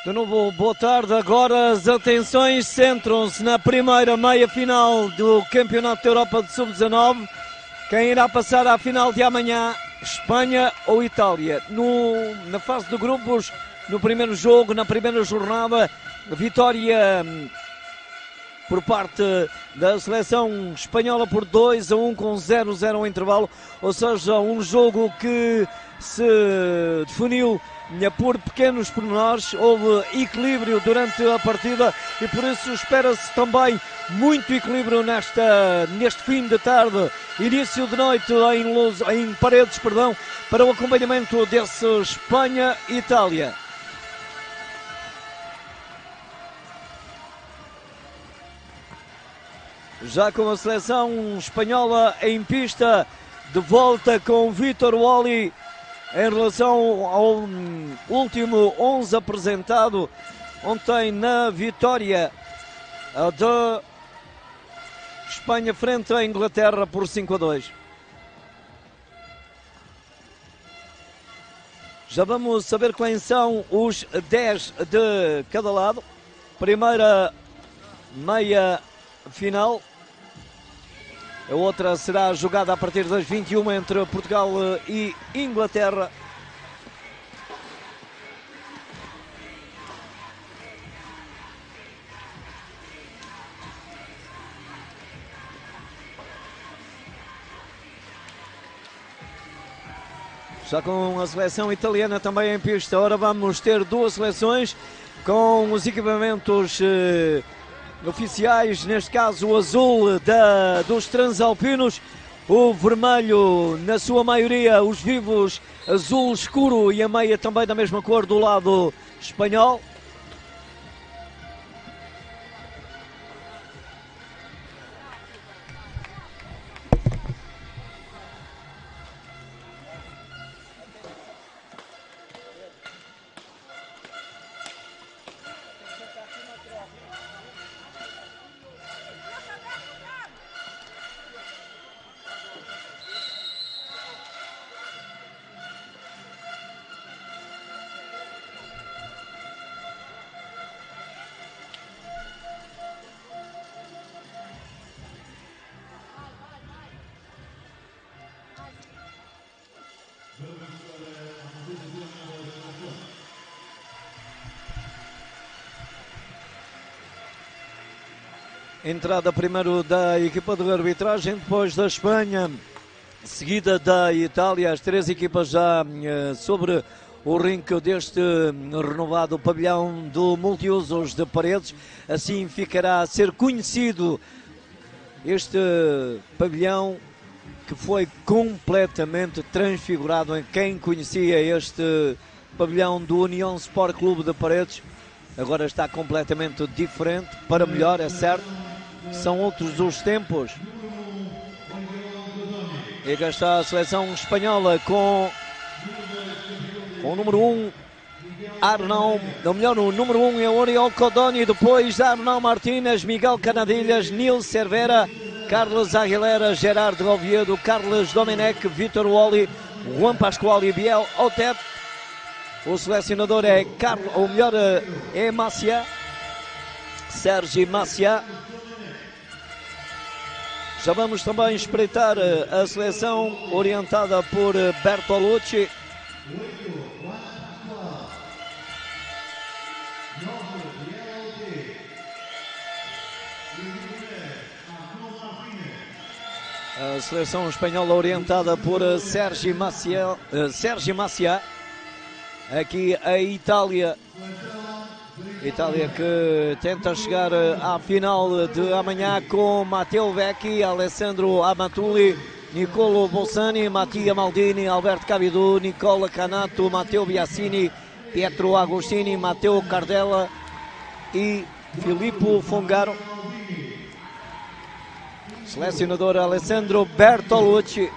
De novo, boa tarde. Agora as atenções centram-se na primeira meia-final do Campeonato da Europa de Sub-19. Quem irá passar à final de amanhã, Espanha ou Itália? Na fase de grupos, no primeiro jogo, na primeira jornada, vitória por parte da seleção espanhola por 2-1 com 0-0 ao intervalo, ou seja, um jogo que se definiu por pequenos pormenores. Houve equilíbrio durante a partida e por isso espera-se também muito equilíbrio neste fim de tarde, início de noite em Paredes, para o acompanhamento desse Espanha-Itália. Já com a seleção espanhola em pista, de volta com Vítor Wally em relação ao último 11 apresentado ontem na vitória da Espanha frente à Inglaterra por 5-2. Já vamos saber quem são os 10 de cada lado. Primeira meia final. A outra será jogada a partir das 21 entre Portugal e Inglaterra. Já com a seleção italiana também em pista. Ora, vamos ter duas seleções com os equipamentos oficiais, neste caso o azul dos transalpinos, o vermelho na sua maioria, os vivos azul escuro e a meia também da mesma cor do lado espanhol. Entrada primeiro da equipa de arbitragem, depois da Espanha, seguida da Itália. As três equipas já sobre o rinque deste renovado pavilhão do multiusos de Paredes. Assim ficará a ser conhecido este pavilhão que foi completamente transfigurado. Em quem conhecia este pavilhão do União Sport Clube de Paredes, agora está completamente diferente, para melhor, é certo. São outros os tempos. E cá está a seleção espanhola com o número 1, Arnau, ou melhor, o número 1 é Oriol Codoni, depois Arnau Martínez, Miguel Canadilhas, Nils Cervera, Carlos Aguilera, Gerardo Oviedo, Carlos Domenech, Vítor Wally, Juan Pascual e Biel Otep. O selecionador é Maciá, Sérgio Maciá. Já vamos também espreitar a seleção orientada por Bertolucci. A seleção espanhola orientada por Sérgio Maciá. Aqui a Itália que tenta chegar à final de amanhã com Matteo Vecchi, Alessandro Amatulli, Nicolo Bolzani, Mattia Maldini, Alberto Cavidu, Nicola Canato, Matteo Biasini, Pietro Agostini, Matteo Cardella e Filippo Fongaro. Selecionador Alessandro Bertolucci.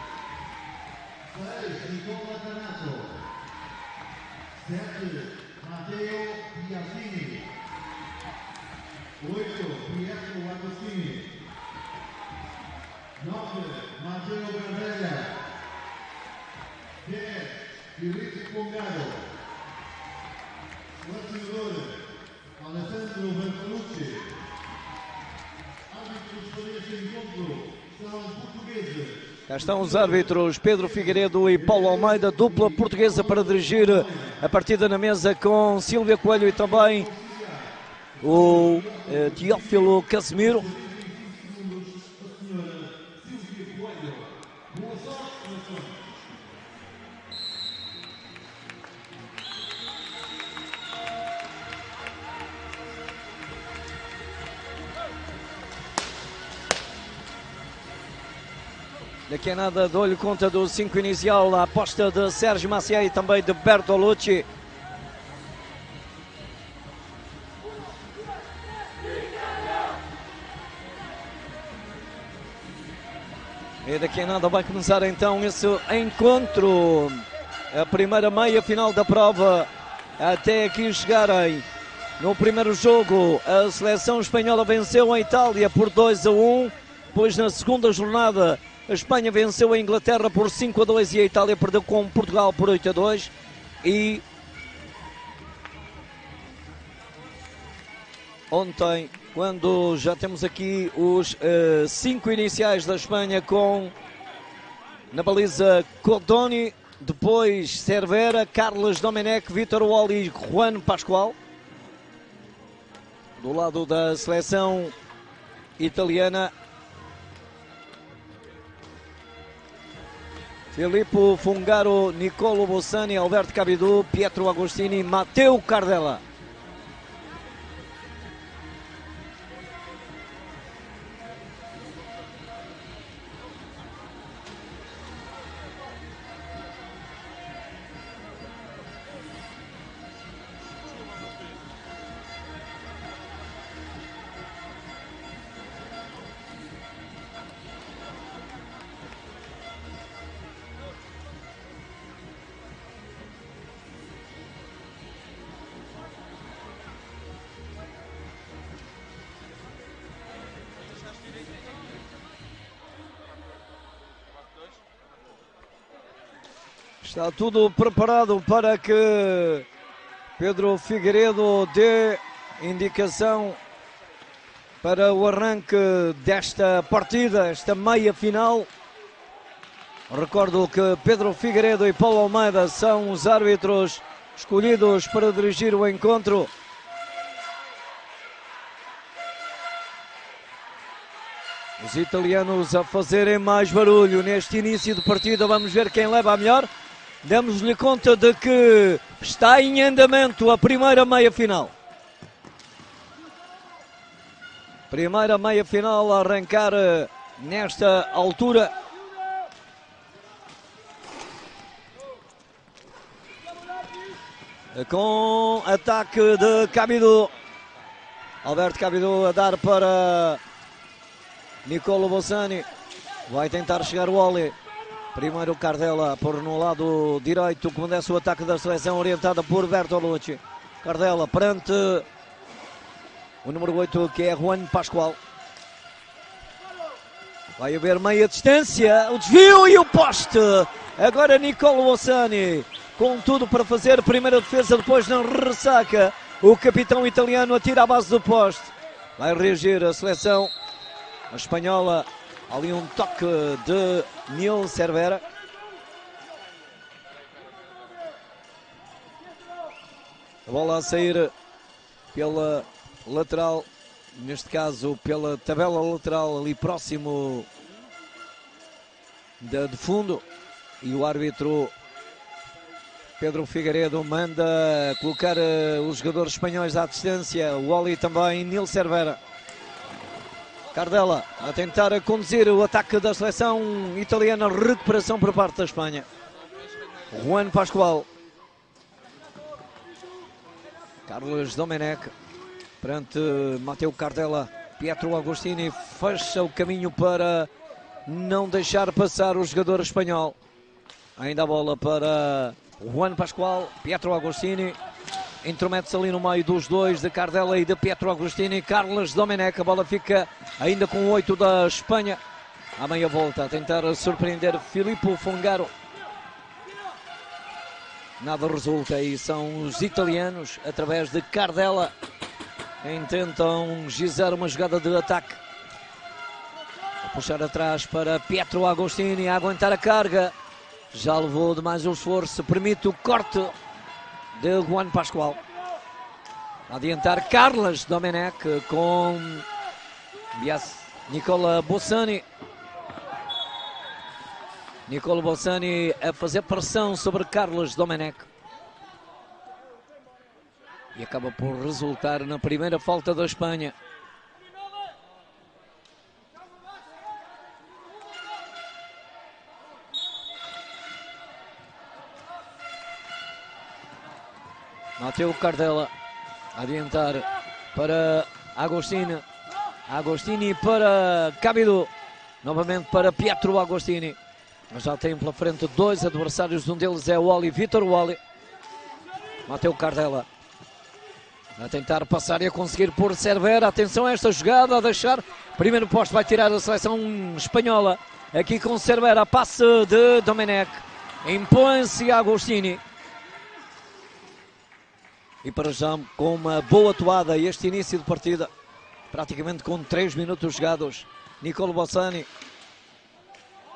Cá estão os árbitros Pedro Figueiredo e Paulo Almeida, dupla portuguesa para dirigir a partida na mesa, com Silvia Coelho e também o Teófilo Casemiro. Daqui a nada dou-lhe conta do 5 inicial, a aposta de Sérgio Maciel e também de Bertolucci. E daqui a nada vai começar então esse encontro, a primeira meia final da prova, até aqui chegarem. No primeiro jogo, a seleção espanhola venceu a Itália por 2-1, depois na segunda jornada a Espanha venceu a Inglaterra por 5-2 e a Itália perdeu com Portugal por 8-2. E ontem, quando já temos aqui os 5 iniciais da Espanha, com na baliza Codoni, depois Cervera, Carlos Domenech, Vítor Wally e Juan Pascual. Do lado da seleção italiana, Filippo Fungaro, Nicolo Bossani, Alberto Cabidou, Pietro Agostini, Matteo Cardella. Está tudo preparado para que Pedro Figueiredo dê indicação para o arranque desta partida, esta meia final. Recordo que Pedro Figueiredo e Paulo Almeida são os árbitros escolhidos para dirigir o encontro. Os italianos a fazerem mais barulho neste início de partida. Vamos ver quem leva a melhor. Damos-lhe conta de que está em andamento a primeira meia-final. Primeira meia-final a arrancar nesta altura. Com ataque de Cabidou. Alberto Cabidou a dar para Nicolo Bossani. Vai tentar chegar o Wally. Primeiro Cardella por no lado direito, começa o ataque da seleção, orientada por Bertolucci. Cardella perante o número 8, que é Juan Pascual. Vai haver meia distância, o desvio e o poste. Agora Nicolo Bossani com tudo para fazer primeira defesa, depois na ressaca. O capitão italiano atira à base do poste. Vai reagir a seleção espanhola. Ali um toque de Nil Cervera. A bola a sair pela lateral, neste caso pela tabela lateral, ali próximo de fundo. E o árbitro Pedro Figueiredo manda colocar os jogadores espanhóis à distância. O Wally também, Nil Cervera. Cardella a tentar conduzir o ataque da seleção italiana. Recuperação por parte da Espanha. Juan Pascual. Carlos Domenech perante Matteo Cardella. Pietro Agostini fecha o caminho para não deixar passar o jogador espanhol. Ainda a bola para Juan Pascual. Pietro Agostini intromete-se ali no meio dos dois, de Cardella e de Pietro Agostini. Carlos Domenech, a bola fica ainda com 8 da Espanha. À meia volta a tentar surpreender Filippo Fungaro. nada resulta e são os italianos, através de Cardella, quem tentam gizar uma jogada de ataque. A puxar atrás para Pietro Agostini, a aguentar a carga. Já levou demais o esforço, permite o corte de Juan Pascual. A adiantar Carlos Domenech com Nicola Bossani. Nicola Bossani a fazer pressão sobre Carlos Domenech. E acaba por resultar na primeira falta da Espanha. Matteo Cardella a adiantar para Agostini. Agostini para Cabido. Novamente para Pietro Agostini. Mas já tem pela frente dois adversários. Um deles é o Wally, Vitor Wally. Matteo Cardella a tentar passar e a conseguir por Cervera. Atenção a esta jogada, a deixar. Primeiro posto vai tirar a seleção espanhola. Aqui com Cervera, passe de Domenech. Impõe-se Agostini. E para já com uma boa atuada este início de partida. Praticamente com 3 minutos jogados. Nicola Bossani.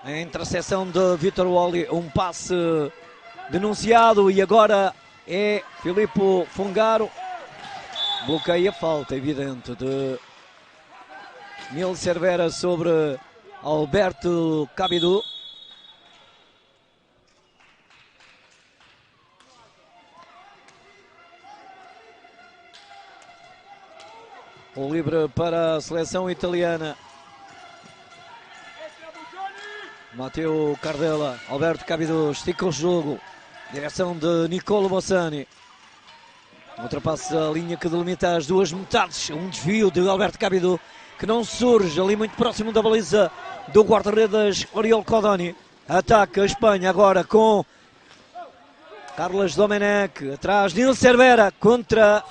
A interseção de Vitor Wally. Um passe denunciado e agora é Filippo Fungaro. Bloqueia a falta evidente de Nil Cervera sobre Alberto Cabido. O livre para a seleção italiana. Matteo Cardella, Alberto Cabido estica o jogo. Direção de Nicola Bossani. Ultrapassa a linha que delimita as duas metades. Um desvio de Alberto Cabido que não surge ali muito próximo da baliza do guarda-redes Oriol Codoni. Ataca a Espanha agora com Carlos Domenech. Atrás Nil Cervera contra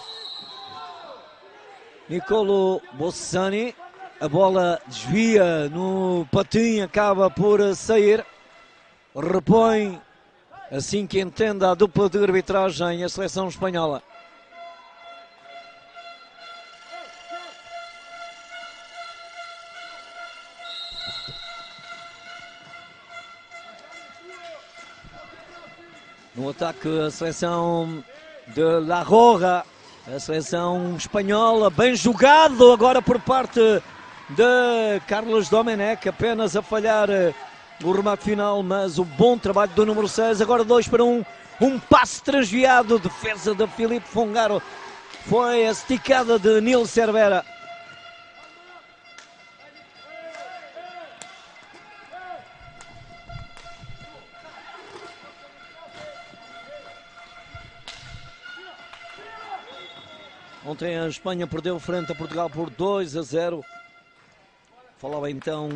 Nicola Bossani. A bola desvia no patim, acaba por sair. Repõe assim que entenda a dupla de arbitragem a seleção espanhola. No ataque a seleção de La Roja, a seleção espanhola, bem jogado agora por parte de Carlos Domenech, apenas a falhar o remate final, mas o bom trabalho do número 6, agora 2-1, um passe transviado, defesa de Filippo Fungaro, foi a esticada de Nil Cervera. Ontem a Espanha perdeu frente a Portugal por 2-0. Falava então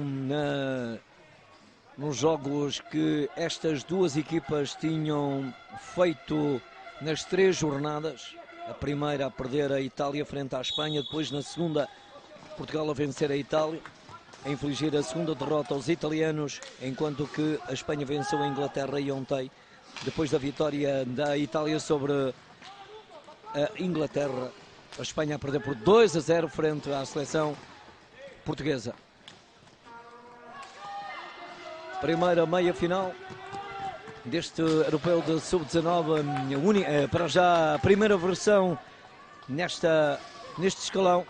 nos jogos que estas duas equipas tinham feito nas 3 jornadas. A primeira a perder a Itália frente à Espanha, depois na segunda Portugal a vencer a Itália, a infligir a segunda derrota aos italianos, enquanto que a Espanha venceu a Inglaterra e ontem, depois da vitória da Itália sobre a Inglaterra, a Espanha a perder por 2-0 frente à seleção portuguesa. Primeira meia-final deste europeu de sub-19, para já a primeira versão neste escalão.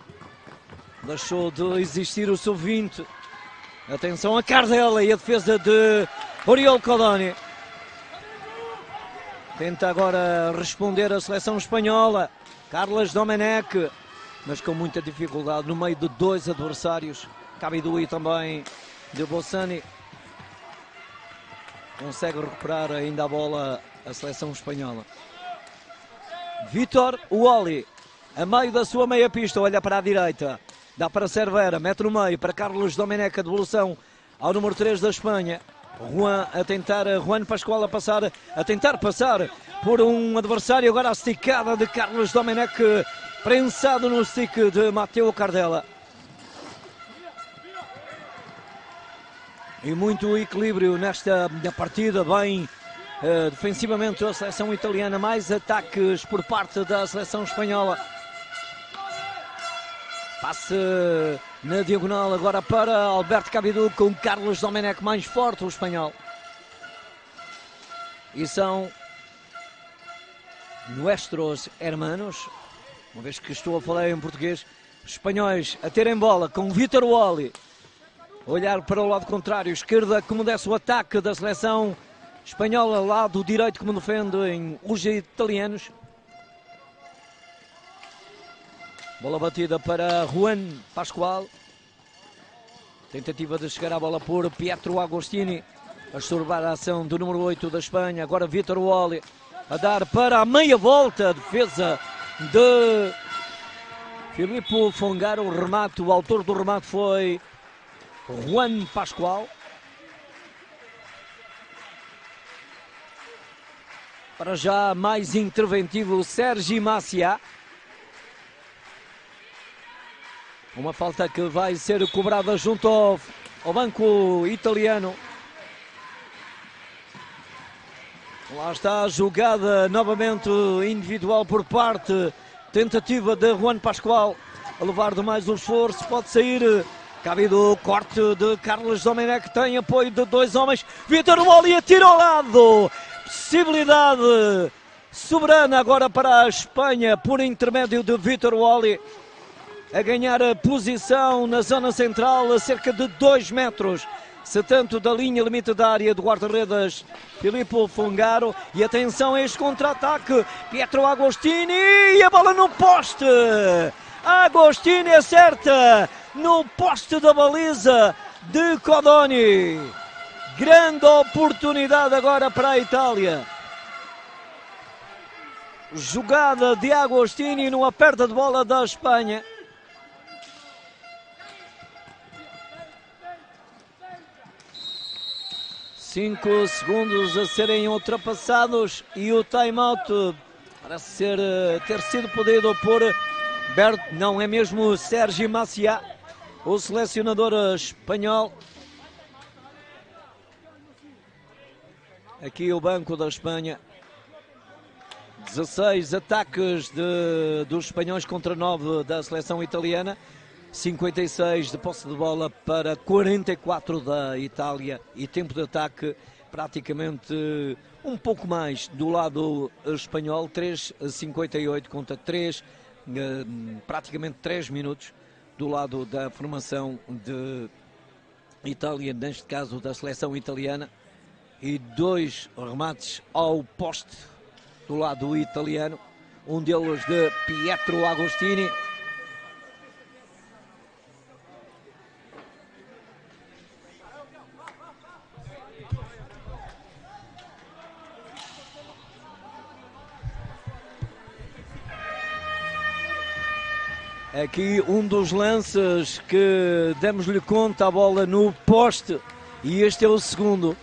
Deixou de existir o sub-20. Atenção a Cardella e a defesa de Oriol Codoni. Tenta agora responder a seleção espanhola. Carlos Domenech, mas com muita dificuldade no meio de 2 adversários. Cabido e também de Bossani. Consegue recuperar ainda a bola a seleção espanhola. Vitor Wally, a meio da sua meia pista, olha para a direita. Dá para Cervera, mete no meio para Carlos Domenech, a devolução ao número 3 da Espanha. Juan Pascual a tentar passar por um adversário, agora a esticada de Carlos Domenech, prensado no stick de Matteo Cardella. E muito equilíbrio nesta partida, bem defensivamente a seleção italiana, mais ataques por parte da seleção espanhola. Passe na diagonal agora para Alberto Cabidou com Carlos Domenech, mais forte o espanhol. E são nuestros hermanos, uma vez que estou a falar em português, espanhóis a terem bola com Vítor Wally. Olhar para o lado contrário, esquerda como desce o ataque da seleção espanhola, lado direito como defendem os italianos. Bola batida para Juan Pascual. Tentativa de chegar à bola por Pietro Agostini. A estorbar a ação do número 8 da Espanha. Agora Vítor Wally a dar para a meia volta. Defesa de Filippo Fongaro. O remate, o autor do remate foi Juan Pascual. Para já mais interventivo Sergi Macià. Uma falta que vai ser cobrada junto ao banco italiano. Lá está a jogada novamente individual por parte. Tentativa de Juan Pascual a levar de mais um esforço. Pode sair. Cabido corte de Carlos Domenech. Tem apoio de dois homens. Vítor Wally atira ao lado. Possibilidade soberana agora para a Espanha por intermédio de Vítor Wally. A ganhar a posição na zona central a cerca de 2 metros. Se tanto da linha limite da área do guarda-redes Filippo Fongaro. E atenção a este contra-ataque. Pietro Agostini e a bola no poste. Agostini acerta no poste da baliza de Codoni. Grande oportunidade agora para a Itália. Jogada de Agostini numa perda de bola da Espanha. 5 segundos a serem ultrapassados e o time-out parece ter sido pedido por não é mesmo Sergi Macià, o selecionador espanhol. Aqui o banco da Espanha. 16 ataques dos espanhóis contra 9 da seleção italiana. 56 de posse de bola para 44 da Itália e tempo de ataque praticamente um pouco mais do lado espanhol, 3,58 contra 3, praticamente 3 minutos do lado da formação de Itália, neste caso da seleção italiana, e 2 remates ao poste do lado italiano, um deles de Pietro Agostini. Aqui um dos lances que demos-lhe conta, a bola no poste, e este é o segundo.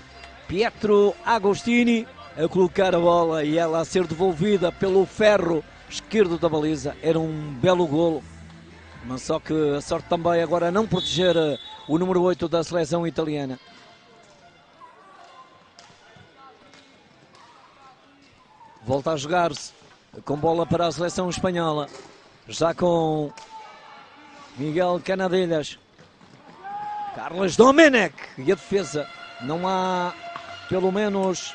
Pietro Agostini a colocar a bola e ela a ser devolvida pelo ferro esquerdo da baliza. Era um belo golo, mas só que a sorte também agora não proteger o número 8 da seleção italiana. Volta a jogar-se com bola para a seleção espanhola. Já com Miguel Canadelhas, Carlos Domenech e a defesa. Não há, pelo menos,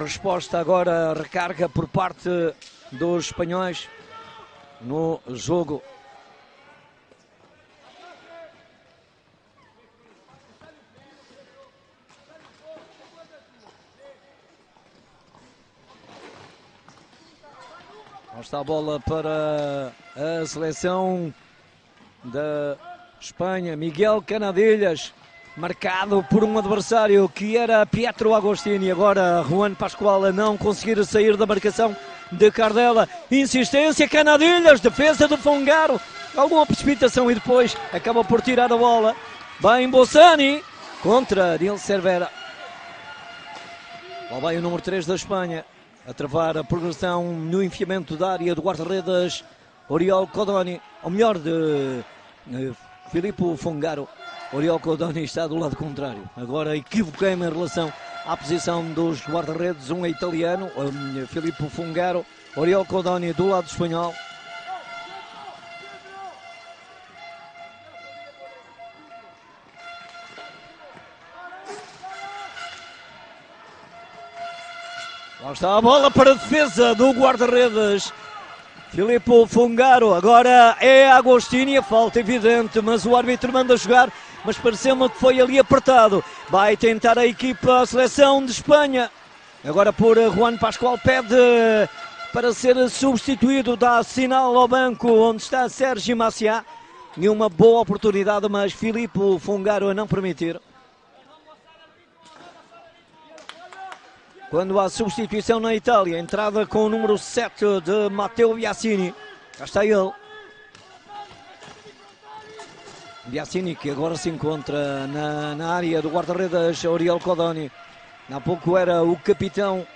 resposta agora, recarga por parte dos espanhóis no jogo. Está a bola para a seleção da Espanha. Miguel Canadelhas, marcado por um adversário que era Pietro Agostini. Agora Juan Pascual a não conseguir sair da marcação de Cardella. Insistência, Canadelhas, defesa do Fongaro. Alguma precipitação e depois acaba por tirar a bola. Bem Bossani contra Nil Cervera. Lá vai o número 3 da Espanha a travar a progressão no enfiamento da área do guarda-redes Oriol Codoni, ou melhor, de Filippo Fongaro. Oriol Codoni está do lado contrário. Agora equivoquei-me em relação à posição dos guarda-redes. Um é italiano, Filippo Fungaro, Oriol Codoni do lado espanhol. Lá está a bola para a defesa do guarda-redes Filippo Fungaro. Agora é Agostini, a falta evidente, mas o árbitro manda jogar. Mas pareceu-me que foi ali apertado. Vai tentar a equipa, a seleção de Espanha. Agora por Juan Pascual, pede para ser substituído. Dá sinal ao banco onde está Sérgio Maciá. E uma boa oportunidade, mas Filippo Fungaro a não permitir. Quando há substituição na Itália, entrada com o número 7 de Matteo Biasini. Cá está ele. Biasini, que agora se encontra na área do guarda-redes Oriol Codoni. Há pouco era o capitão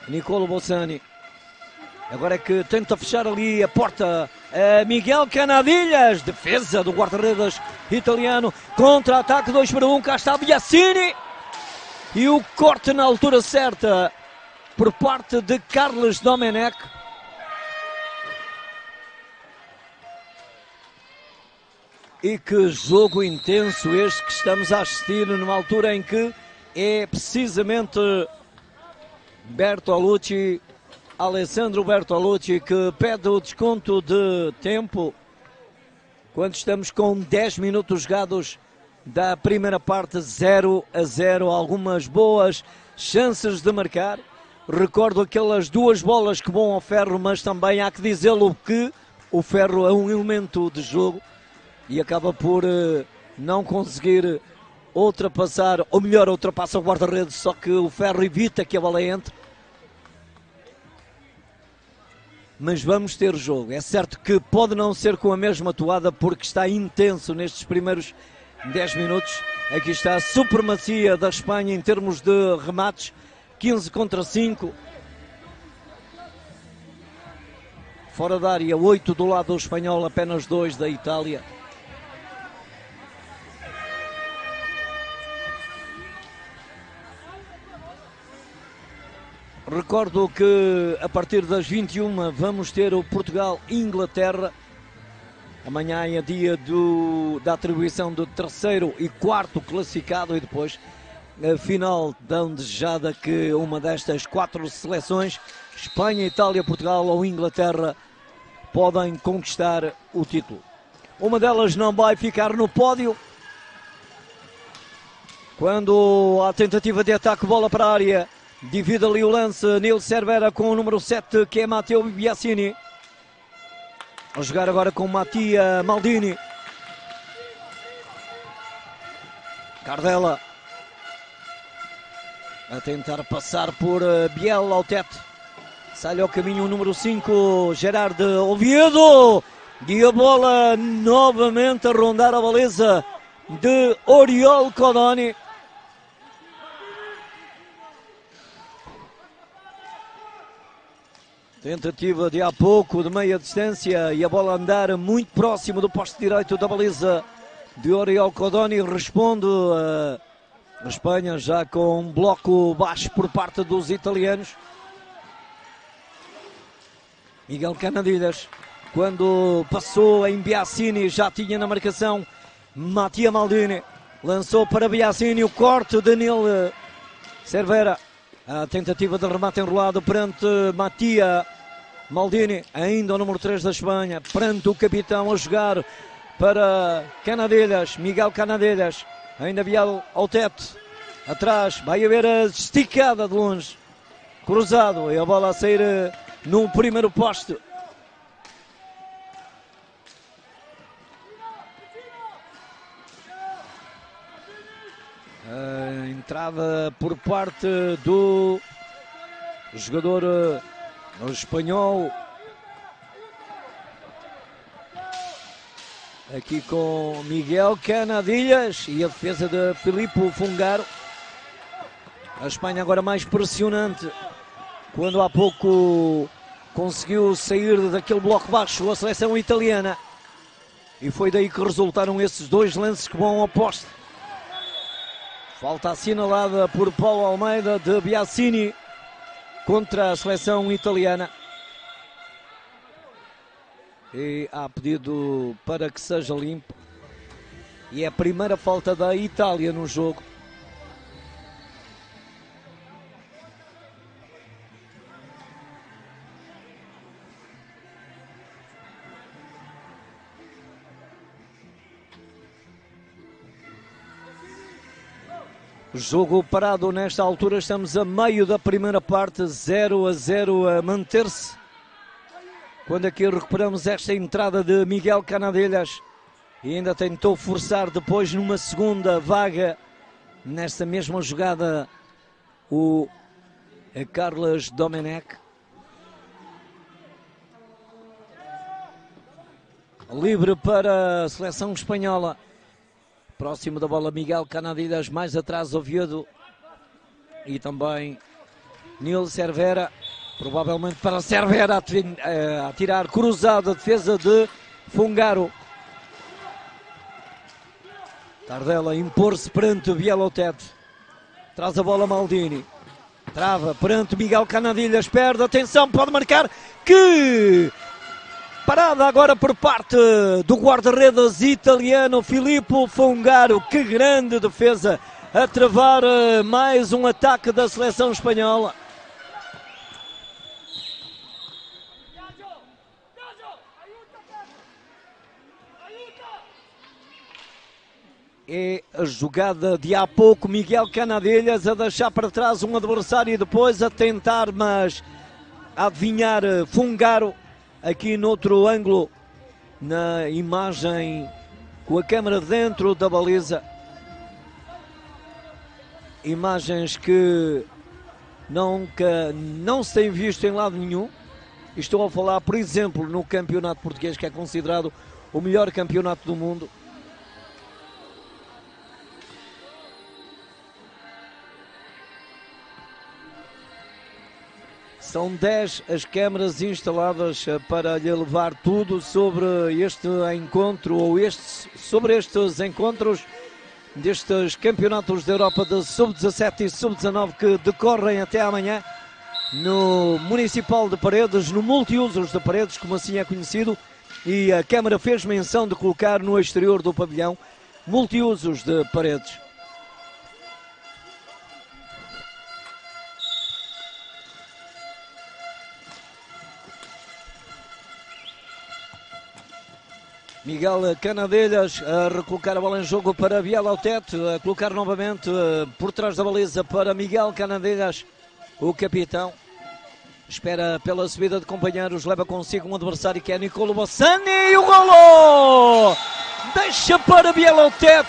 Nicolo Bossani. Agora é que tenta fechar ali a porta Miguel Canadilhas. Defesa do guarda-redes italiano. Contra-ataque 2-1. Cá está Biasini. E o corte na altura certa por parte de Carlos Domenech. E que jogo intenso este que estamos a assistir numa altura em que é precisamente Bertolucci, Alessandro Bertolucci, que pede o desconto de tempo quando estamos com 10 minutos jogados da primeira parte, 0-0, algumas boas chances de marcar. Recordo aquelas duas bolas que vão ao Ferro, mas também há que dizê-lo que o Ferro é um elemento de jogo e acaba por não conseguir ultrapassar, ou melhor, ultrapassa o guarda-redes, só que o Ferro evita que a bola entre. Mas vamos ter jogo. É certo que pode não ser com a mesma toada, porque está intenso nestes primeiros 10 minutos. Aqui está a supremacia da Espanha em termos de remates, 15 contra 5. Fora da área, 8 do lado espanhol, apenas 2 da Itália. Recordo que a partir das 21 vamos ter o Portugal-Inglaterra. Amanhã é dia da atribuição do terceiro e quarto classificado e depois a final tão desejada que uma destas 4 seleções, Espanha, Itália, Portugal ou Inglaterra, podem conquistar o título. Uma delas não vai ficar no pódio. Quando a tentativa de ataque, bola para a área, divide ali o lance, Nil Cervera com o número 7, que é Matteo Biasini. A jogar agora com Mattia Maldini. Cardella a tentar passar por Biel Autet. Sai ao caminho o número 5, Gerard Oviedo. E a bola novamente a rondar a baliza de Oriol Codoni. Tentativa de há pouco de meia distância e a bola andar muito próximo do poste direito da baliza de Oriol Codoni. Responde a Espanha já com um bloco baixo por parte dos italianos. Miguel Canadilhas, quando passou em Biasini, já tinha na marcação Mattia Maldini. Lançou para Biasini, o corte de Nil Cervera. A tentativa de remate enrolado perante Mattia Maldini, ainda o número 3 da Espanha, perante o capitão a jogar para Canadilhas, Miguel Canadilhas, ainda Biel Autet, atrás, vai haver a esticada de longe, cruzado, e a bola a sair no primeiro poste. A entrada por parte do jogador espanhol. Aqui com Miguel Canadilhas e a defesa de Filippo Fungaro. A Espanha agora mais pressionante. Quando há pouco conseguiu sair daquele bloco baixo a seleção italiana. E foi daí que resultaram esses 2 lances que vão ao poste. Falta assinalada por Paulo Almeida de Biasini contra a seleção italiana. E há pedido para que seja limpo. E é a primeira falta da Itália no jogo. Jogo parado nesta altura, estamos a meio da primeira parte, 0-0 a manter-se. Quando aqui recuperamos esta entrada de Miguel Canadelhas e ainda tentou forçar depois numa segunda vaga, nesta mesma jogada, o Carlos Domenech. Livre para a seleção espanhola. Próximo da bola Miguel Canadelhas, mais atrás Oviedo e também Nil Cervera, provavelmente para Cervera a tirar cruzado a defesa de Fungaro. Tardella impor-se perante Bielotet, traz a bola Maldini, trava perante Miguel Canadelhas, perde, atenção, pode marcar, que... Parada agora por parte do guarda-redes italiano Filippo Fungaro. Que grande defesa a travar mais um ataque da seleção espanhola. É a jogada de há pouco, Miguel Canadelhas a deixar para trás um adversário e depois a tentar, mas a adivinhar Fungaro. Aqui noutro ângulo, na imagem com a câmera dentro da baliza. Imagens que não se têm visto em lado nenhum. Estou a falar, por exemplo, no campeonato português, que é considerado o melhor campeonato do mundo. São 10 as câmaras instaladas para lhe levar tudo sobre este encontro, ou sobre estes encontros destes campeonatos da Europa de Sub-17 e Sub-19 que decorrem até amanhã no Municipal de Paredes, no Multiusos de Paredes, como assim é conhecido, e a Câmara fez menção de colocar no exterior do pavilhão Multiusos de Paredes. Miguel Canadelhas a recolocar a bola em jogo para Bielotet, a colocar novamente por trás da baliza para Miguel Canadelhas, o capitão. Espera pela subida de companheiros, leva consigo um adversário que é Nicolo Bassani e o golo! Deixa para Bielotet,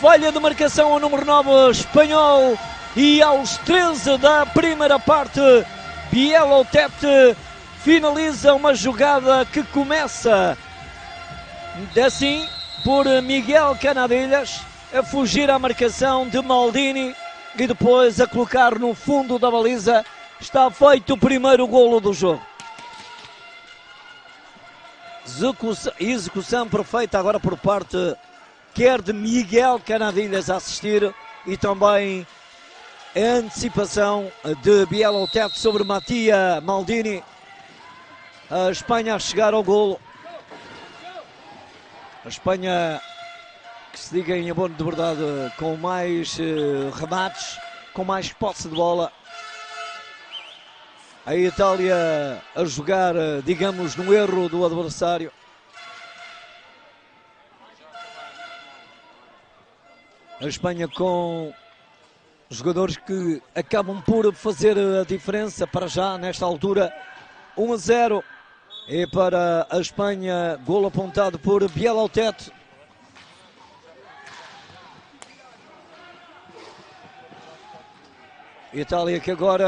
falha de marcação ao número 9 espanhol e aos 13 da primeira parte, Bielotet finaliza uma jogada que começa assim por Miguel Canadelhas a fugir à marcação de Maldini e depois a colocar no fundo da baliza. Está feito o primeiro golo do jogo. Execução perfeita agora por parte quer de Miguel Canadelhas a assistir e também a antecipação de Bielotet sobre Mattia Maldini. A Espanha a chegar ao golo. A Espanha, que se diga em abono de verdade, com mais remates, com mais posse de bola. A Itália a jogar, digamos, no erro do adversário. A Espanha com jogadores que acabam por fazer a diferença para já, nesta altura. 1-0. E para a Espanha, golo apontado por Bielotet. Itália que agora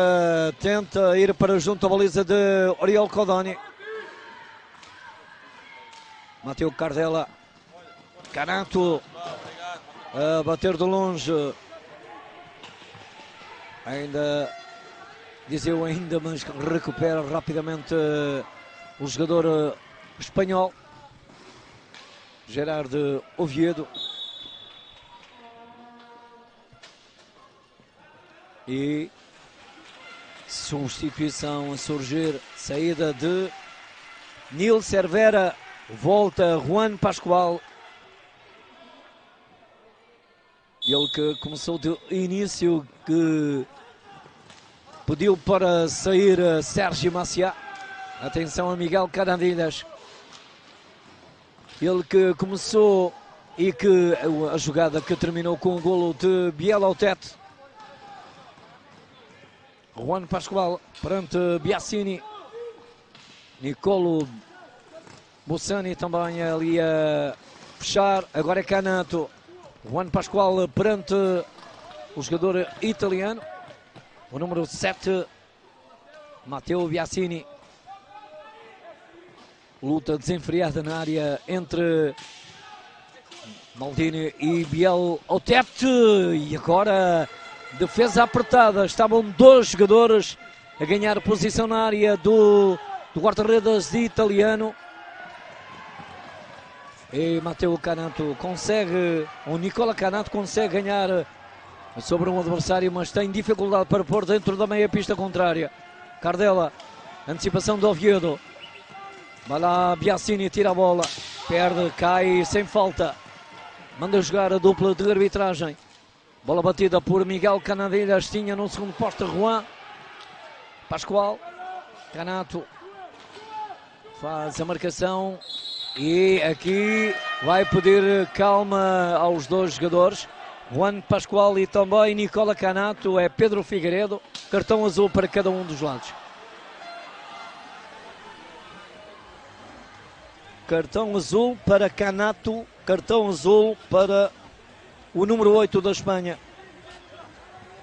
tenta ir para junto à baliza de Oriol Codoni. Matteo Cardella. Canato a bater de longe. Ainda, mas recupera rapidamente o jogador espanhol, Gerard Oviedo. E substituição a surgir, saída de Nil Cervera, volta Juan Pascual. Ele que começou de início, que pediu para sair Sérgio Maciá. Atenção a Miguel Canadilhas. Ele que começou e que a jogada que terminou com o golo de Biel ao teto. Juan Pascual perante Biasini. Nicolo Bussani também ali a fechar. Agora é Canato. Juan Pascual perante o jogador italiano. O número 7, Matteo Biasini. Luta desenfreada na área entre Maldini e Biel Otete. E agora defesa apertada. Estavam dois jogadores a ganhar posição na área do guarda-redes italiano. E Matteo Canato consegue, o Nicola Canato consegue ganhar sobre um adversário, mas tem dificuldade para pôr dentro da meia pista contrária. Cardella, antecipação do Oviedo. Vai lá Biasini, tira a bola, perde, cai sem falta. Manda jogar a dupla de arbitragem. Bola batida por Miguel Canadilhas, tinha no segundo posto Juan Pascual. Canato faz a marcação e aqui vai pedir calma aos dois jogadores. Juan Pascual e também Nicola Canato. É Pedro Figueiredo. Cartão azul para cada um dos lados. Cartão azul para Canato. Cartão azul para o número 8 da Espanha.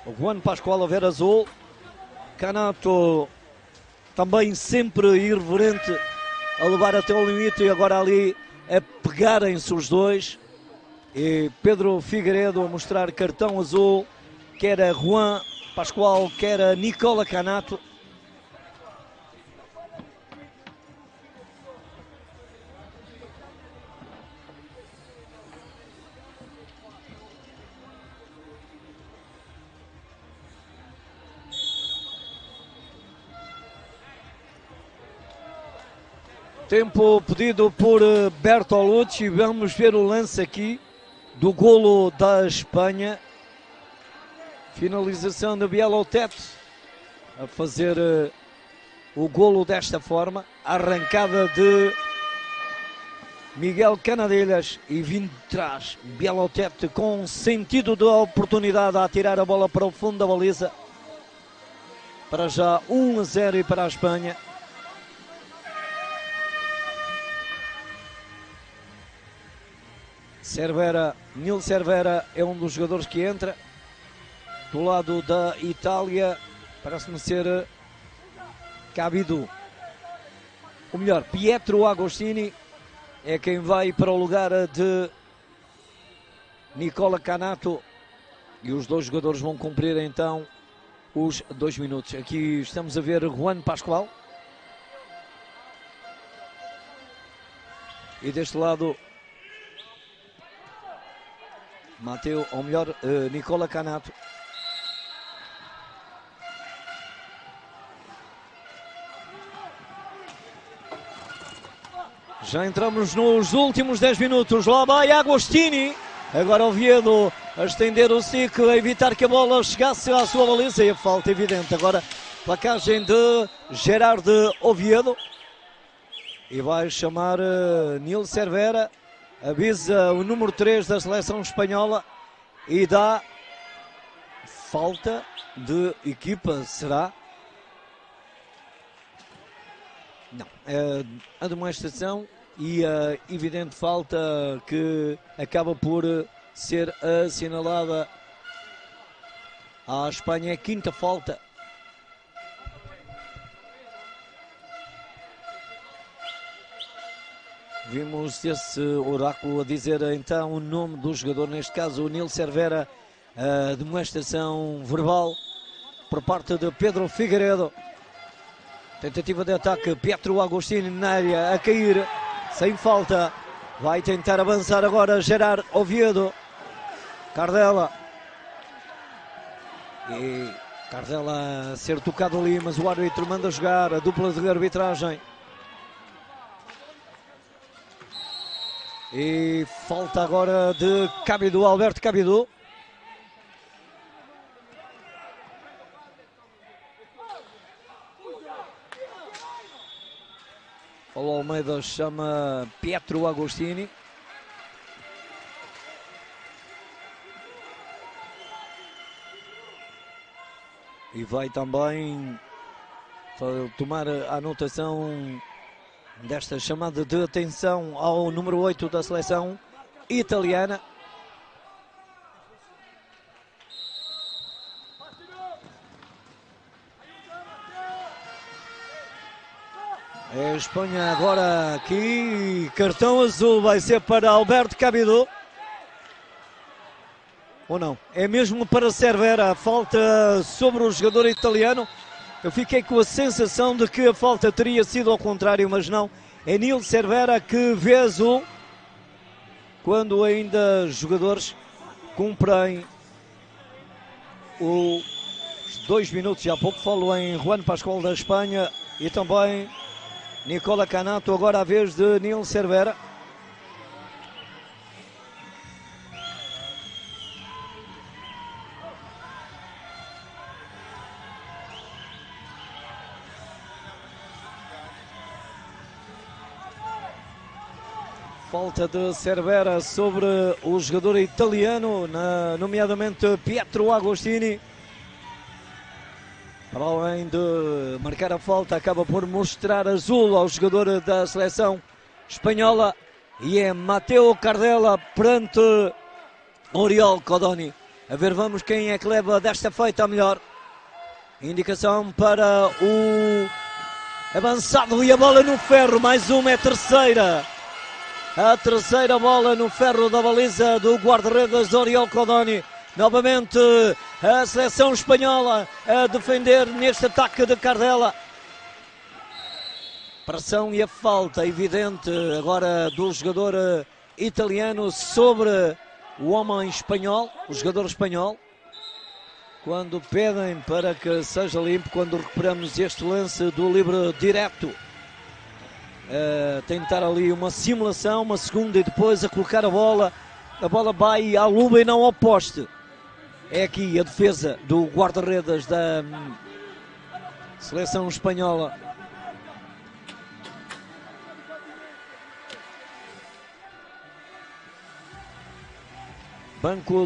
O Juan Pascual a ver azul. Canato também sempre irreverente, a levar até o limite e agora ali a pegarem-se os dois. E Pedro Figueiredo a mostrar cartão azul, quer a Juan Pascual, quer a Nicola Canato. Tempo pedido por Bertolucci. Vamos ver o lance aqui do golo da Espanha. Finalização de Biel Otete a fazer o golo desta forma. Arrancada de Miguel Canadilhas e vindo de trás Biel Otete com sentido de oportunidade a tirar a bola para o fundo da baliza. Para já 1-0 e para a Espanha. Cervera, Nil Cervera é um dos jogadores que entra do lado da Itália. Parece-me ser Cabido. Ou melhor, Pietro Agostini é quem vai para o lugar de Nicola Canato. E os dois jogadores vão cumprir então os 2 minutos. Aqui estamos a ver Juan Pascual. E deste lado Matteo, ou melhor, Nicola Canato. Já entramos nos últimos 10 minutos. Lá vai Agostini. Agora Oviedo a estender o ciclo, a evitar que a bola chegasse à sua baliza. E a falta evidente. Agora placagem de Gerard Oviedo. E vai chamar Nil Cervera. Avisa o número 3 da seleção espanhola e dá falta de equipa, será? Não, é a demonstração e a evidente falta que acaba por ser assinalada à Espanha. É quinta falta. Vimos esse oráculo a dizer então o nome do jogador, neste caso o Nil Cervera, a demonstração verbal por parte de Pedro Figueiredo. Tentativa de ataque, Pietro Agostini na área a cair, sem falta. Vai tentar avançar agora Gerard Oviedo. Cardella. E Cardela a ser tocado ali, mas o árbitro manda jogar, a dupla de arbitragem. E falta agora de Cabidou, Alberto Cabidou. Paulo Almeida chama Pietro Agostini. E vai também tomar a anotação desta chamada de atenção ao número 8 da seleção italiana. É a Espanha agora aqui. Cartão azul vai ser para Alberto Cabidou. Ou não? É mesmo para Cervera a falta sobre o jogador italiano. Eu fiquei com a sensação de que a falta teria sido ao contrário, mas não. É Nil Cervera que vê azul quando ainda jogadores cumprem os 2 minutos. Já há pouco falo em Juan Pascual da Espanha e também Nicola Canato. Agora a vez de Nil Cervera. Falta de Cervera sobre o jogador italiano, nomeadamente Pietro Agostini. Para além de marcar a falta, acaba por mostrar azul ao jogador da seleção espanhola. E é Mateo Cardela perante Oriol Codoni. A ver, vamos quem é que leva desta feita a melhor. Indicação para o avançado e a bola no ferro. Mais uma, é a terceira. A terceira bola no ferro da baliza do guarda-redes Oriol Codoni. Novamente a seleção espanhola a defender neste ataque de Cardela. Pressão e a falta evidente agora do jogador italiano sobre o homem espanhol, o jogador espanhol. Quando pedem para que seja limpo, quando recuperamos este lance do livre direto. Tentar ali uma simulação, uma segunda e depois a colocar a bola vai à luva e não ao poste. É aqui a defesa do guarda-redes da seleção espanhola. Banco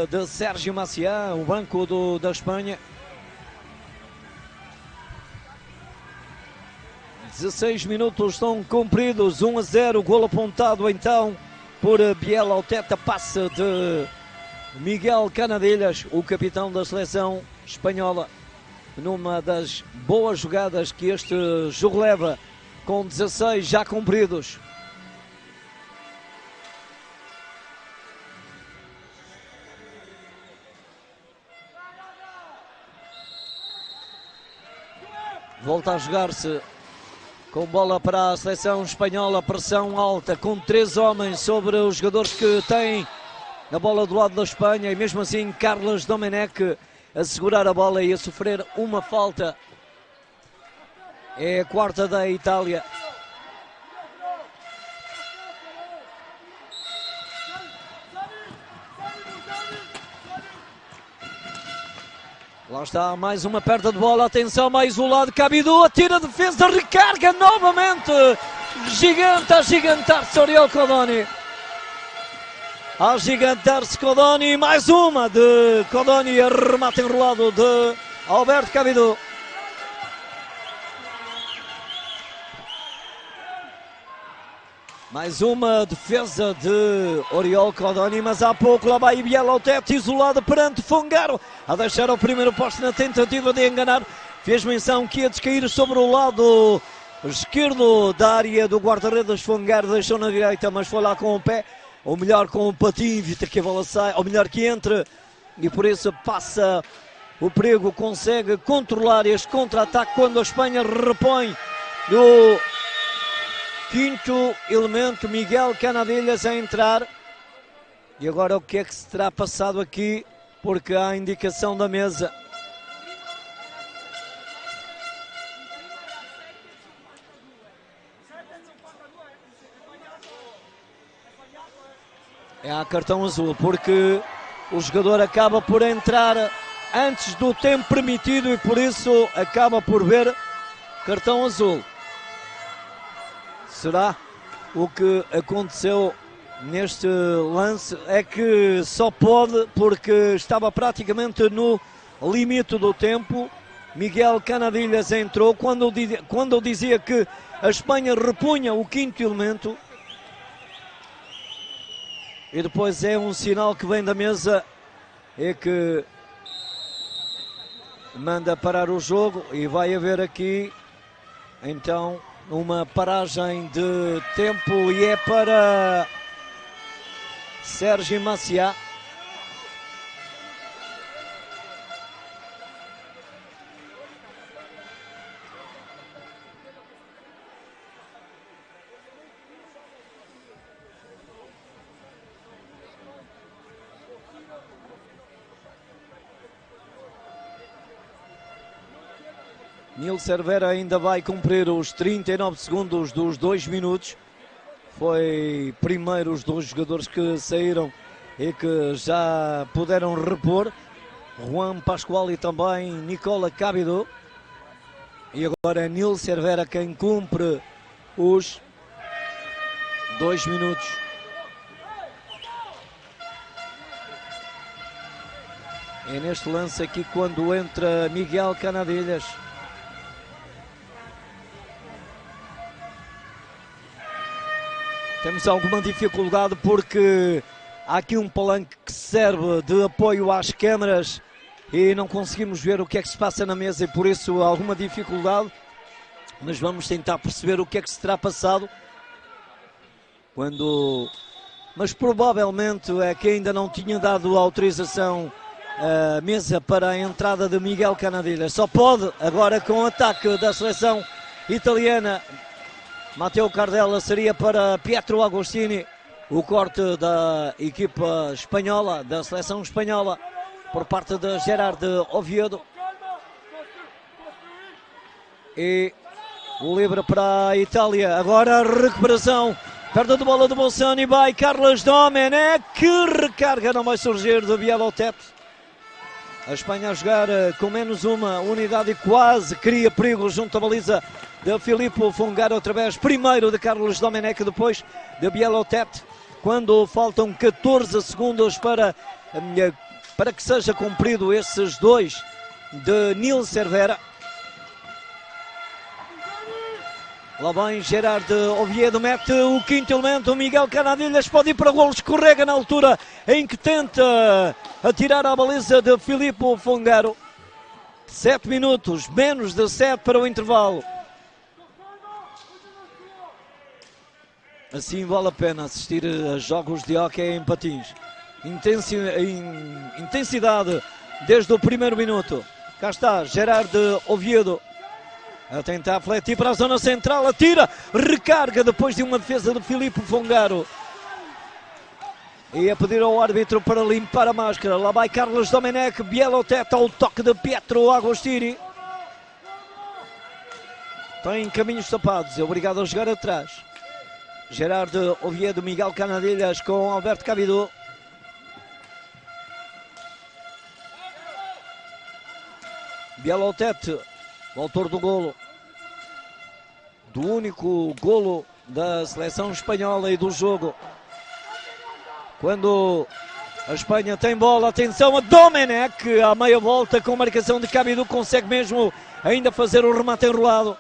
de Sérgio Maciá, o banco da Espanha. 16 minutos estão cumpridos, 1-0, golo apontado então por Biel ao teta, passe de Miguel Canadelhas, o capitão da seleção espanhola, numa das boas jogadas que este jogo leva, com 16 já cumpridos. Volta a jogar-se com bola para a seleção espanhola, pressão alta, com 3 homens sobre os jogadores que têm a bola do lado da Espanha, e mesmo assim Carlos Domenech a segurar a bola e a sofrer uma falta. É a quarta da Itália. Lá está, mais uma perda de bola, atenção, mais um lado, Cabidou, atira a defesa, recarga novamente, gigante, a gigantar-se Oriol Codoni. A gigantar-se Codoni, mais uma de Codoni, remate enrolado de Alberto Cabidou. Mais uma defesa de Oriol Codoni, mas há pouco lá vai Biel ao teto, isolado perante Fongaro, a deixar o primeiro poste na tentativa de enganar. Fez menção que ia descair sobre o lado esquerdo da área do guarda-redes. Fongaro deixou na direita, mas foi lá com o pé, ou melhor com o patinho, evita que a bola saia, ou melhor que entre, e por isso passa o perigo, consegue controlar este contra-ataque quando a Espanha repõe no quinto elemento, Miguel Canadelhas a entrar. E agora o que é que se terá passado aqui? Porque há indicação da mesa. Há cartão azul, porque o jogador acaba por entrar antes do tempo permitido e por isso acaba por ver cartão azul. Será o que aconteceu neste lance? É que só pode, porque estava praticamente no limite do tempo. Miguel Canadilhas entrou quando eu dizia que a Espanha repunha o quinto elemento. E depois é um sinal que vem da mesa, é que manda parar o jogo e vai haver aqui então uma paragem de tempo e é para Sérgio Maciá. Nil Cervera ainda vai cumprir os 39 segundos dos 2 minutos. Foi primeiro os dois jogadores que saíram e que já puderam repor. Juan Pascual e também Nicola Cabido. E agora é Nil Cervera quem cumpre os 2 minutos. É neste lance aqui quando entra Miguel Canadilhas. Temos alguma dificuldade porque há aqui um palanque que serve de apoio às câmaras e não conseguimos ver o que é que se passa na mesa e por isso há alguma dificuldade. Mas vamos tentar perceber o que é que se terá passado. Mas provavelmente é que ainda não tinha dado autorização a mesa para a entrada de Miguel Canadilhas. Só pode agora com o ataque da seleção italiana. Matteo Cardella seria para Pietro Agostini. O corte da equipa espanhola, da seleção espanhola, por parte de Gerard Oviedo. E o livre para a Itália. Agora a recuperação. Perda de bola do Bolsani. Vai Carlos Domenech. Que recarga não vai surgir de Bielotep. A Espanha a jogar com menos uma unidade e quase cria perigo junto à baliza de Filippo Fungaro, através primeiro de Carlos Domenech, depois de Bielotep, quando faltam 14 segundos para que seja cumprido esses dois de Nil Cervera. Lá vem Gerard Oviedo, mete o quinto elemento. Miguel Canadilhas pode ir para o golo, escorrega na altura em que tenta atirar a baliza de Filippo Fungaro. 7 minutos, menos de 7 para o intervalo. Assim vale a pena assistir a jogos de hóquei em patins. Intensidade desde o primeiro minuto. Cá está Gerard Oviedo a tentar fletir para a zona central, atira, recarga depois de uma defesa de Filippo Fungaro. E a pedir ao árbitro para limpar a máscara. Lá vai Carlos Domenech, Bielotep ao toque de Pietro Agostini. Tem caminhos tapados, é obrigado a jogar atrás. Gerard Oviedo, Miguel Canadilhas com Alberto Cabido. Bielotep, o autor do golo. Do único golo da seleção espanhola e do jogo. Quando a Espanha tem bola, atenção a Domenech, à meia volta com marcação de Cabido, consegue mesmo ainda fazer o remate enrolado.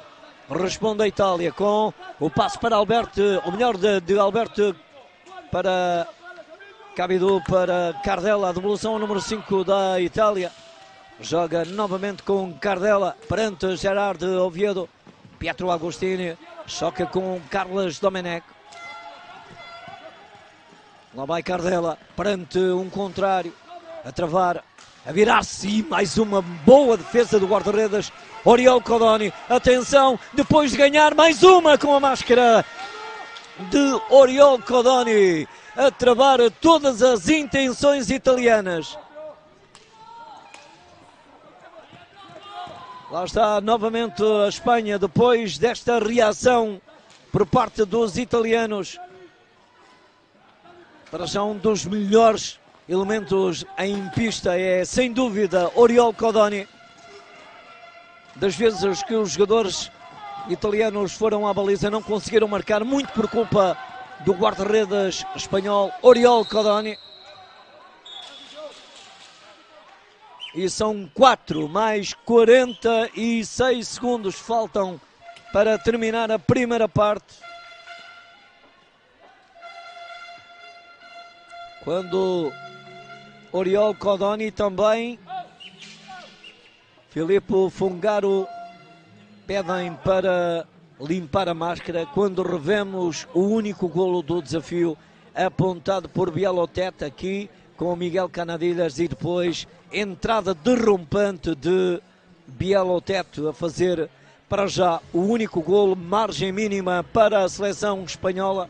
Responde a Itália com o passo para Alberto, ou melhor, de Alberto para Cabido, para Cardella, a devolução ao número 5 da Itália. Joga novamente com Cardella perante Gerard Oviedo. Pietro Agostini choca com Carlos Domenech. Lá vai Cardella perante um contrário, a travar, a virar-se, e mais uma boa defesa do guarda-redes Oriol Codoni. Atenção, depois de ganhar mais uma com a máscara de Oriol Codoni, a travar todas as intenções italianas. Lá está novamente a Espanha depois desta reação por parte dos italianos. Para já um dos melhores elementos em pista é, sem dúvida, Oriol Codoni. Das vezes que os jogadores italianos foram à baliza não conseguiram marcar, muito por culpa do guarda-redes espanhol Oriol Codoni. E são 4 mais 46 segundos faltam para terminar a primeira parte. Quando Oriol Codoni também, Filippo Fungaro pedem para limpar a máscara quando revemos o único golo do desafio apontado por Bialotet aqui com o Miguel Canadilhas e depois entrada derrompante de Bialotet a fazer para já o único golo, margem mínima para a seleção espanhola.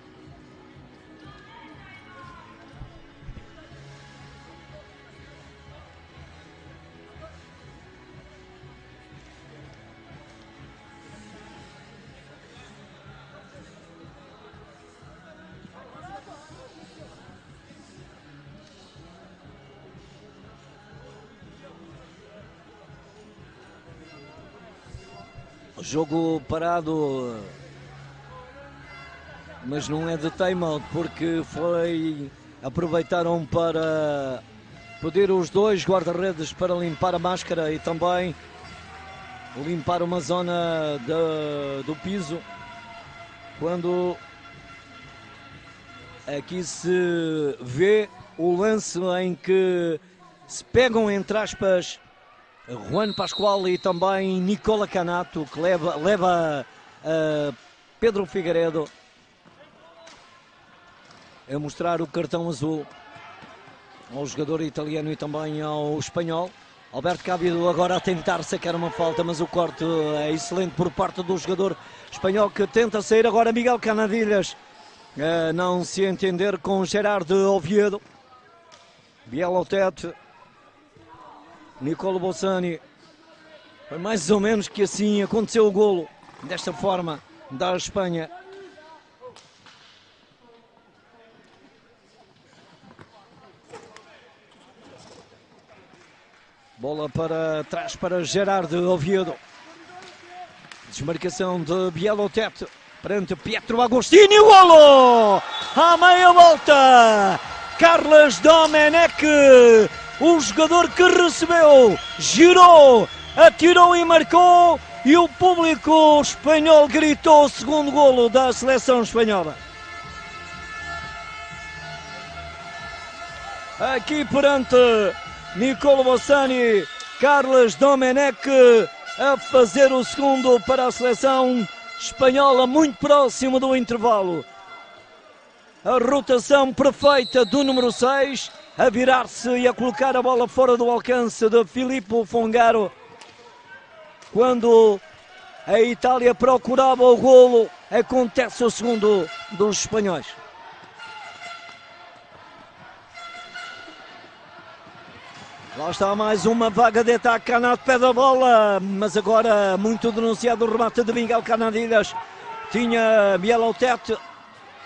Jogo parado, mas não é de time-out, porque aproveitaram para pedir os dois guarda-redes para limpar a máscara e também limpar uma zona do piso. Quando aqui se vê o lance em que se pegam, entre aspas, Juan Pascual e também Nicola Canato, que leva Pedro Figueiredo a mostrar o cartão azul ao jogador italiano e também ao espanhol. Alberto Cávido agora a tentar sacar uma falta, mas o corte é excelente por parte do jogador espanhol que tenta sair. Agora Miguel Canadilhas não se entender com Gerard Oviedo. Bialotet, Nicolo Bossani. Foi mais ou menos que assim aconteceu o golo, desta forma, da Espanha. Bola para trás para Gerard Oviedo. Desmarcação de Bialotet perante Pietro Agostini. O golo! À meia volta! Carlos Domenech, o jogador que recebeu, girou, atirou e marcou, e o público espanhol gritou o segundo golo da seleção espanhola. Aqui perante Nicolo Bossani, Carlos Domenech a fazer o segundo para a seleção espanhola, muito próximo do intervalo. A rotação perfeita do número 6, a virar-se e a colocar a bola fora do alcance de Filippo Fungaro. Quando a Itália procurava o golo, acontece o segundo dos espanhóis. Lá está mais uma vaga de ataque. Canato pede a bola, mas agora muito denunciado o remate de Miguel Canadilhas. Tinha Bialotet.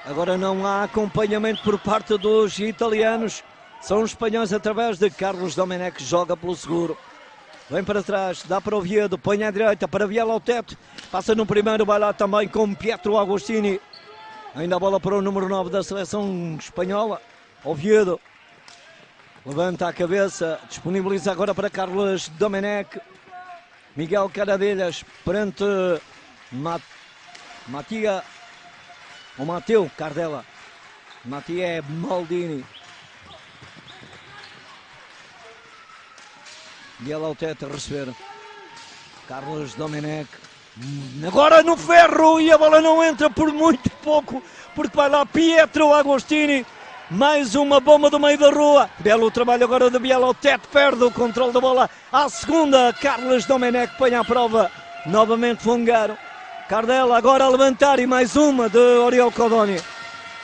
Agora não há acompanhamento por parte dos italianos. São os espanhóis através de Carlos Domenech, joga pelo seguro. Vem para trás, dá para Oviedo, põe à direita para Bialotet. Passa no primeiro, vai lá também com Pietro Agostini. Ainda a bola para o número 9 da seleção espanhola, Oviedo. Levanta a cabeça, disponibiliza agora para Carlos Domenech. Miguel Canadilhas perante Matteo Cardella. Matteo Maldini. Bialotet a receber. Carlos Domenech. Agora no ferro e a bola não entra por muito pouco, porque vai lá Pietro Agostini. Mais uma bomba do meio da rua. Belo trabalho agora de Bialotet. Perde o controle da bola. À segunda, Carlos Domenech põe à prova. Novamente Fungaro. Cardella agora a levantar e mais uma de Oriol Codoni.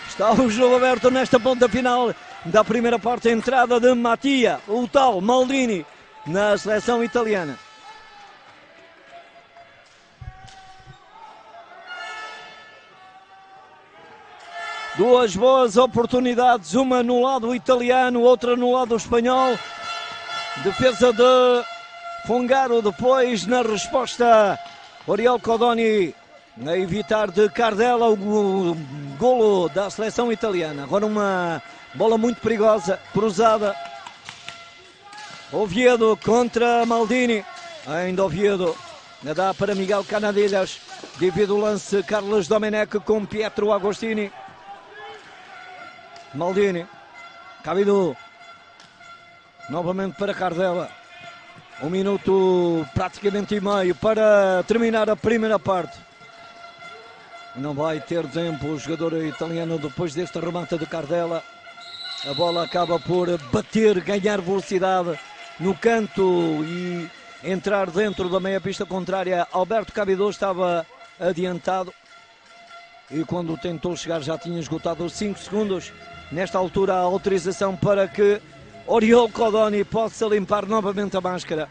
Está o jogo aberto nesta ponta final da primeira parte. Entrada de Mattia, o tal Maldini, na seleção italiana. Duas boas oportunidades, uma no lado italiano, outra no lado espanhol. Defesa de Fungaro, depois na resposta Oriol Codoni a evitar de Cardella o golo da seleção italiana. Agora uma bola muito perigosa, cruzada. Oviedo contra Maldini, ainda Oviedo, dá para Miguel Canadilhas, divide o lance Carlos Domenech com Pietro Agostini. Maldini, Cabido, novamente para Cardella, 1 minuto praticamente e meio para terminar a primeira parte. Não vai ter tempo o jogador italiano depois deste remate de Cardella. A bola acaba por bater, ganhar velocidade no canto e entrar dentro da meia pista contrária. Alberto Cabido estava adiantado e quando tentou chegar já tinha esgotado os 5 segundos. Nesta altura a autorização para que Oriol Codoni possa limpar novamente a máscara.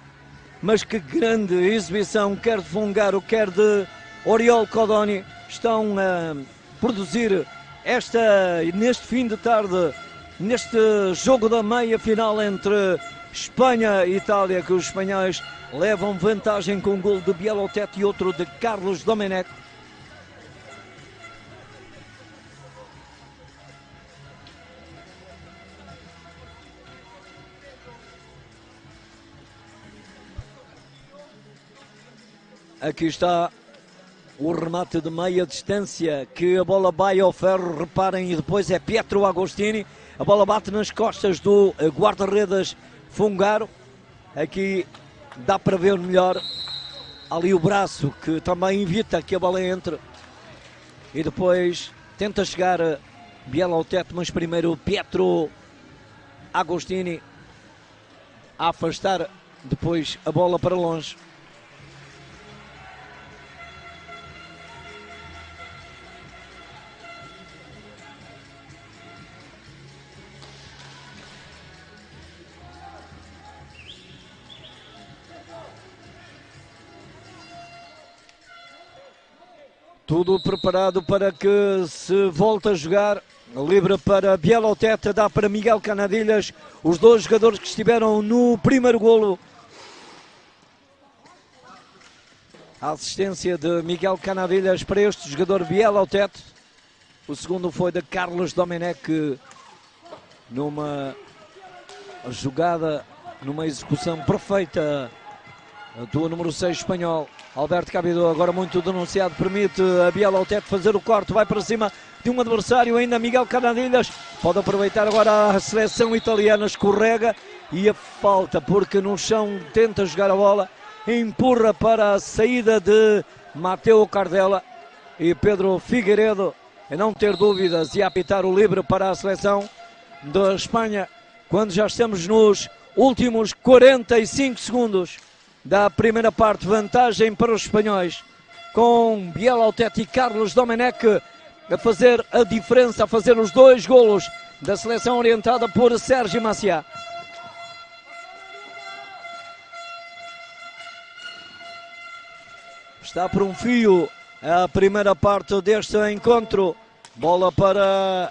Mas que grande exibição, quer de Fungaro, quer de Oriol Codoni, estão a produzir neste fim de tarde, neste jogo da meia final entre Espanha e Itália, que os espanhóis levam vantagem com um gol de Bielotet e outro de Carlos Domenech. Aqui está o remate de meia distância, que a bola vai ao ferro, reparem, e depois é Pietro Agostini. A bola bate nas costas do guarda-redes Fungaro. Aqui dá para ver melhor ali o braço, que também evita que a bola entre. E depois tenta chegar Bielotet, mas primeiro Pietro Agostini a afastar depois a bola para longe. Tudo preparado para que se volte a jogar. Livre para Bielotet, dá para Miguel Canadilhas, os dois jogadores que estiveram no primeiro golo. A assistência de Miguel Canadilhas para este jogador Bielotet. O segundo foi de Carlos Domenech, numa jogada, numa execução perfeita do número 6 espanhol. Alberto Cabido, agora muito denunciado, permite a Bielotet fazer o corte, vai para cima de um adversário, ainda Miguel Canadilhas, pode aproveitar agora a seleção italiana, escorrega e a falta, porque no chão tenta jogar a bola, empurra para a saída de Matteo Cardella e Pedro Figueiredo, a não ter dúvidas e a apitar o livre para a seleção da Espanha, quando já estamos nos últimos 45 segundos da primeira parte. Vantagem para os espanhóis, com Bielotet e Carlos Domenech a fazer a diferença, a fazer os dois golos da seleção orientada por Sérgio Maciá. Está por um fio a primeira parte deste encontro. Bola para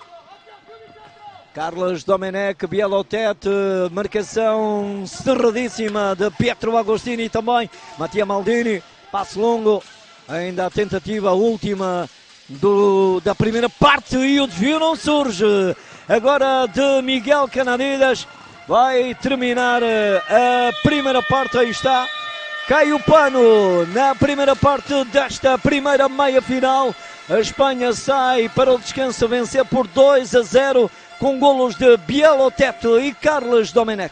Carlos Domenech, Bielotet, marcação cerradíssima de Pietro Agostini também, Mattia Maldini, passe longo, ainda a tentativa última da primeira parte e o desvio não surge. Agora de Miguel Canadilhas, vai terminar a primeira parte, aí está, cai o pano na primeira parte desta primeira meia final. A Espanha sai para o descanso, vencer por 2-0 com golos de Bielotet e Carlos Domenech.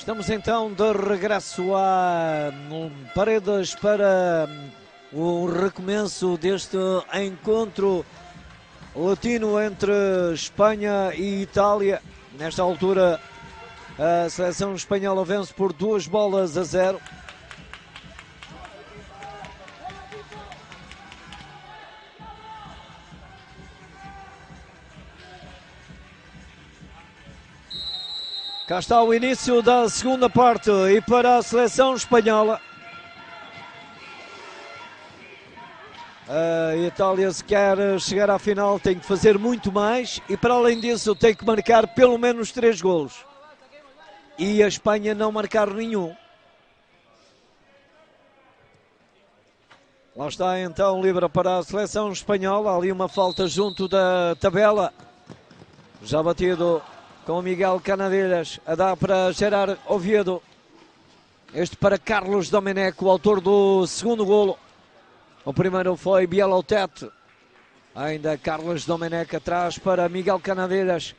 Estamos então de regresso a Paredes para o recomeço deste encontro latino entre Espanha e Itália. Nesta altura a seleção espanhola vence por 2-0. Cá está o início da segunda parte e para a seleção espanhola. A Itália, se quer chegar à final, tem que fazer muito mais e, para além disso, tem que marcar pelo menos 3 golos. E a Espanha não marcar nenhum. Lá está então livre para a seleção espanhola. Ali uma falta junto da tabela. Já batido com Miguel Canadelhas. A dar para Gerard Oviedo. Este para Carlos Domenech, o autor do segundo golo. O primeiro foi Bielotet. Ainda Carlos Domenech atrás para Miguel Canadelhas.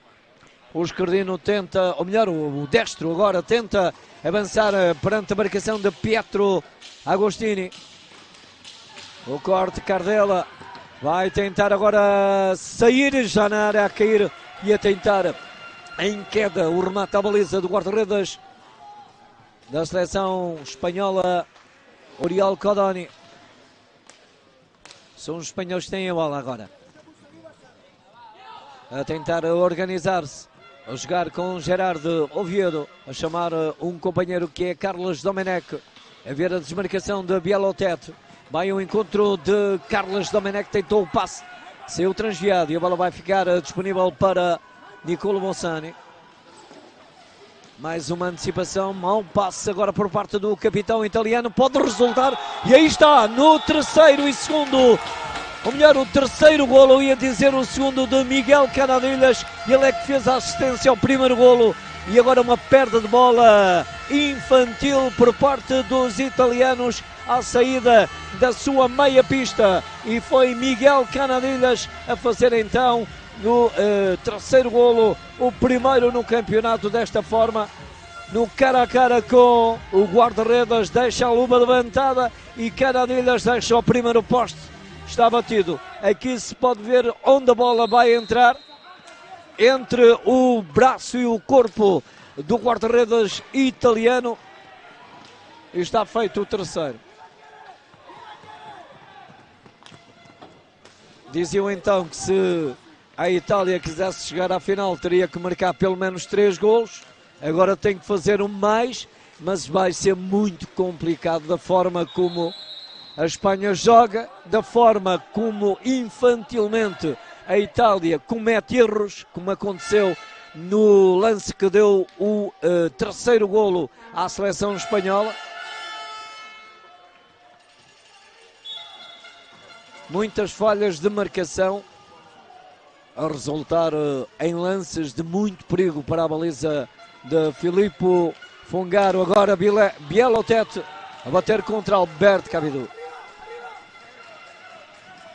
O esquerdino tenta, ou melhor, o destro agora tenta avançar perante a marcação de Pietro Agostini. O corte, Cardella vai tentar agora sair, já na área a cair e a tentar em queda o remate à baliza do guarda-redes da seleção espanhola, Oriol Codoni. São os espanhóis que têm a bola agora. A tentar organizar-se. A jogar com Gerard Oviedo. A chamar um companheiro que é Carlos Domenech. A ver a desmarcação de Bielotet. Vai ao encontro de Carlos Domenech. Tentou o passe. Saiu transviado e a bola vai ficar disponível para Nicolo Bossani. Mais uma antecipação, mau passe agora por parte do capitão italiano, pode resultar, e aí está, no terceiro e segundo, ou melhor, o terceiro golo, ia dizer o segundo de Miguel Canadelhas, ele é que fez a assistência ao primeiro golo, e agora uma perda de bola infantil por parte dos italianos, à saída da sua meia pista, e foi Miguel Canadelhas a fazer então no terceiro golo, o primeiro no campeonato desta forma, no cara a cara com o guarda-redes, deixa a luva levantada e Canadelhas deixa o primeiro poste, está batido. Aqui se pode ver onde a bola vai entrar, entre o braço e o corpo do guarda-redes italiano, e está feito o terceiro. Diziam então que se a Itália quisesse chegar à final teria que marcar pelo menos 3 golos. Agora tem que fazer um mais, mas vai ser muito complicado da forma como a Espanha joga, da forma como infantilmente a Itália comete erros, como aconteceu no lance que deu o terceiro golo à seleção espanhola. Muitas falhas de marcação a resultar em lances de muito perigo para a baliza de Filippo Fungaro. Agora Bielotet a bater contra Alberto Cabidou.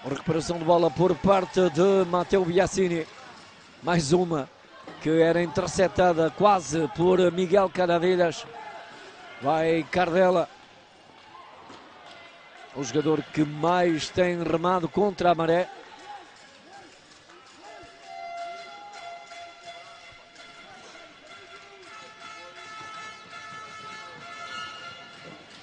A recuperação de bola por parte de Matteo Biasini. Mais uma que era interceptada quase por Miguel Canadelhas. Vai Cardella, o jogador que mais tem remado contra a maré.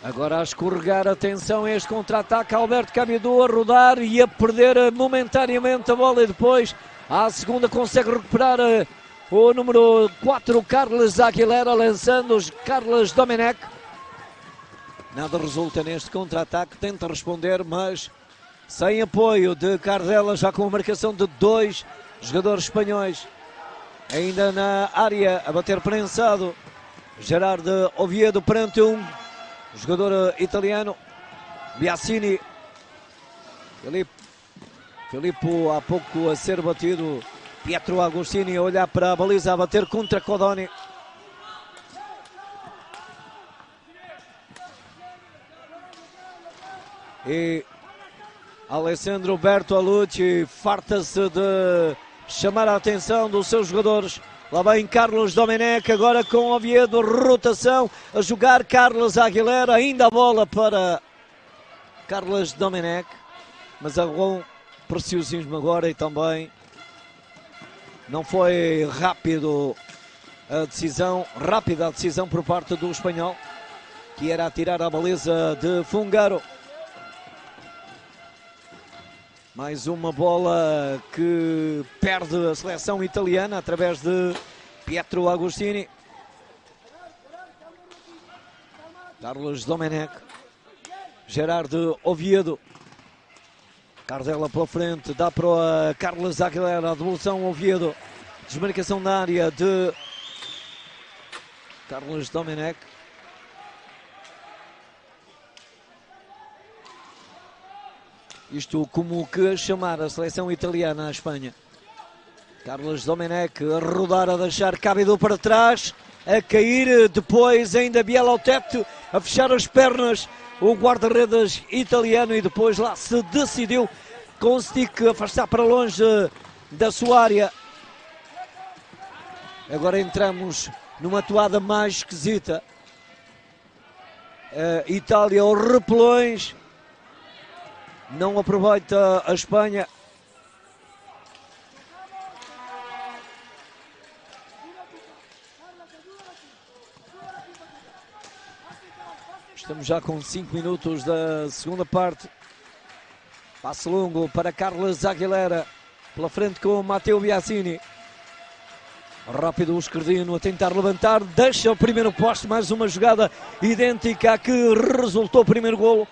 Agora a escorregar, atenção a este contra-ataque, Alberto Cabidou a rodar e a perder momentaneamente a bola, e depois à segunda consegue recuperar o número 4, Carlos Aguilera, lançando os Carlos Domenech. Nada resulta neste contra-ataque, tenta responder, mas sem apoio de Cardella, já com a marcação de 2 jogadores espanhóis. Ainda na área, a bater prensado, Gerard Oviedo perante um jogador italiano, Biasini. Filippo há pouco a ser batido. Pietro Agostini a olhar para a baliza, a bater contra Codoni. E Alessandro Bertolucci farta-se de chamar a atenção dos seus jogadores Lá vem Carlos Domenech, agora com Oviedo, rotação, a jogar Carlos Aguilera, ainda a bola para Carlos Domenech, mas algum preciosismo agora e também não foi rápida a decisão por parte do espanhol, que era atirar a baliza de Fungaro. Mais uma bola que perde a seleção italiana através de Pietro Agostini. Carlos Domenech, Gerardo Oviedo. Cardella pela frente, dá para Carlos Aguilera, a devolução Oviedo. Desmarcação na área de Carlos Domenech. Isto como que chamar a seleção italiana à Espanha. Carlos Domenech a rodar, a deixar Cábido para trás, a cair, depois ainda Bielotete a fechar as pernas, o guarda-redes italiano, e depois lá se decidiu com o stick afastar para longe da sua área. Agora entramos numa toada mais esquisita. Itália aos repelões, não aproveita a Espanha. Estamos já com 5 minutos da segunda parte. Passe longo para Carlos Aguilera, pela frente com Matteo Biasini. Rápido o esquerdino a tentar levantar, deixa o primeiro poste, mais uma jogada idêntica à que resultou o primeiro golo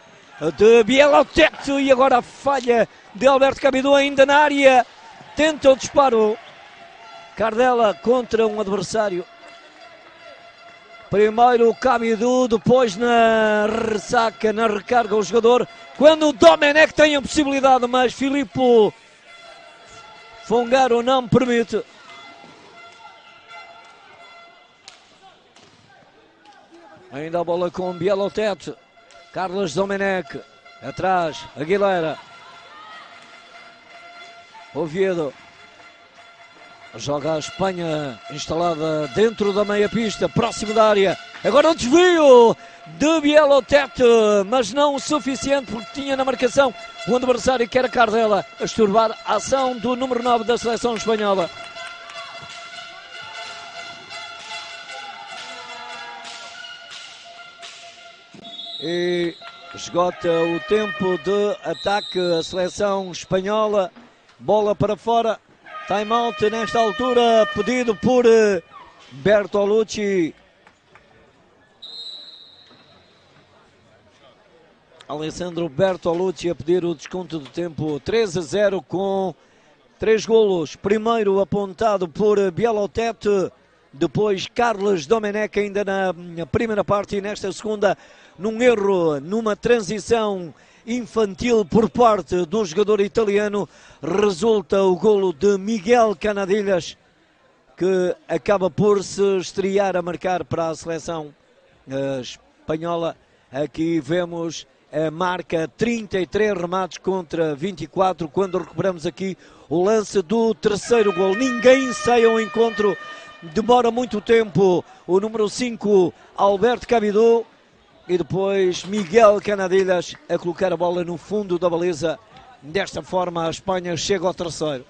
de Bielotete, e agora a falha de Alberto Cábido ainda na área, tenta o disparo. Cardella contra um adversário. Primeiro o Cábido, depois na ressaca, na recarga o jogador, quando o Domenech tem a possibilidade, mas Filippo Fungaro não permite. Ainda a bola com Bielotete. Carlos Domenech, atrás, Aguilera. Oviedo. Joga a Espanha instalada dentro da meia pista, próximo da área. Agora o desvio de Bielotete, mas não o suficiente, porque tinha na marcação o adversário que era Cardella, a esturbar a ação do número 9 da seleção espanhola. E esgota o tempo de ataque a seleção espanhola. Bola para fora. Time out nesta altura, pedido por Bertolucci. Alessandro Bertolucci a pedir o desconto do tempo. 3-0 com 3 golos. Primeiro apontado por Bielotete, depois Carlos Domenech ainda na primeira parte, e nesta segunda num erro, numa transição infantil por parte do jogador italiano, resulta o golo de Miguel Canadilhas, que acaba por se estrear a marcar para a seleção espanhola. Aqui vemos a marca 33 remates contra 24, quando recuperamos aqui o lance do terceiro golo. Ninguém sai ao encontro, demora muito tempo o número 5, Alberto Cábido, e depois Miguel Canadilhas a colocar a bola no fundo da baliza. Desta forma a Espanha chega ao terceiro.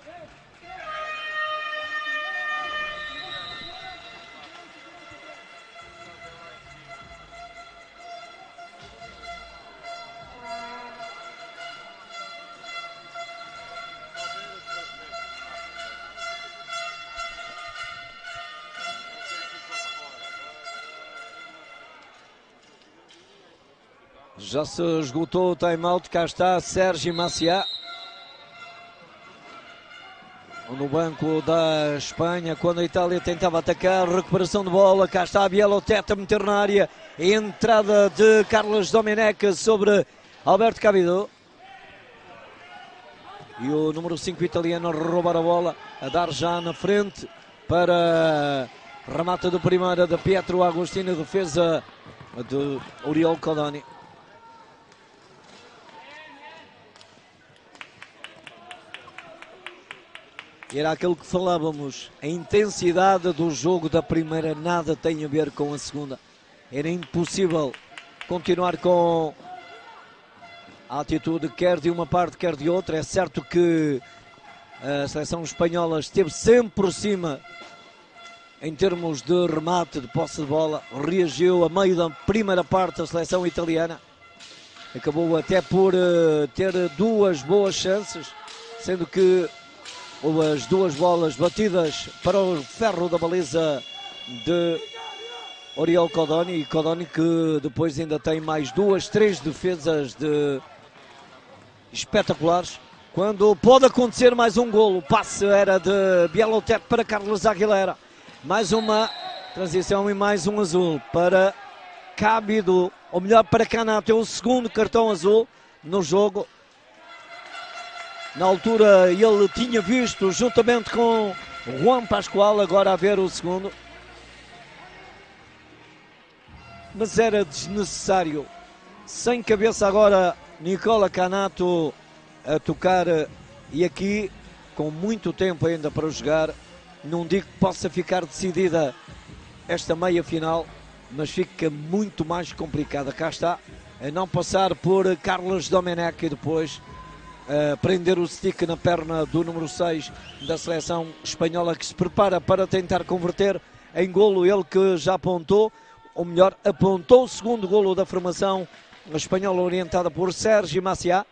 Já se esgotou o time-out, cá está Sérgio Maciá no banco da Espanha, quando a Itália tentava atacar. Recuperação de bola, cá está a Bielotete a meter na área, entrada de Carlos Domenech sobre Alberto Cábido, e o número 5 italiano a roubar a bola, a dar já na frente para remata de primeira de Pietro Agostini, defesa de Oriol Codoni. Era aquilo que falávamos, a intensidade do jogo da primeira nada tem a ver com a segunda. Era impossível continuar com a atitude quer de uma parte, quer de outra. É certo que a seleção espanhola esteve sempre por cima em termos de remate, de posse de bola. Reagiu a meio da primeira parte a seleção italiana. Acabou até por ter duas boas chances, sendo que as duas bolas batidas para o ferro da baliza de Oriol Codoni, e Codoni que depois ainda tem mais três defesas espetaculares. Quando pode acontecer mais um golo, o passe era de Bielotet para Carlos Aguilera. Mais uma transição e mais um azul para Cabido, ou melhor para Canato, é o segundo cartão azul no jogo. Na altura ele tinha visto juntamente com Juan Pascual, agora a ver o segundo. Mas era desnecessário. Sem cabeça agora Nicola Canato a tocar, e aqui com muito tempo ainda para jogar. Não digo que possa ficar decidida esta meia final, mas fica muito mais complicada. Cá está, a não passar por Carlos Domenech e depois prender o stick na perna do número 6 da seleção espanhola, que se prepara para tentar converter em golo. Ele que já apontou, ou melhor, apontou o segundo golo da formação espanhola orientada por Sergi Macià.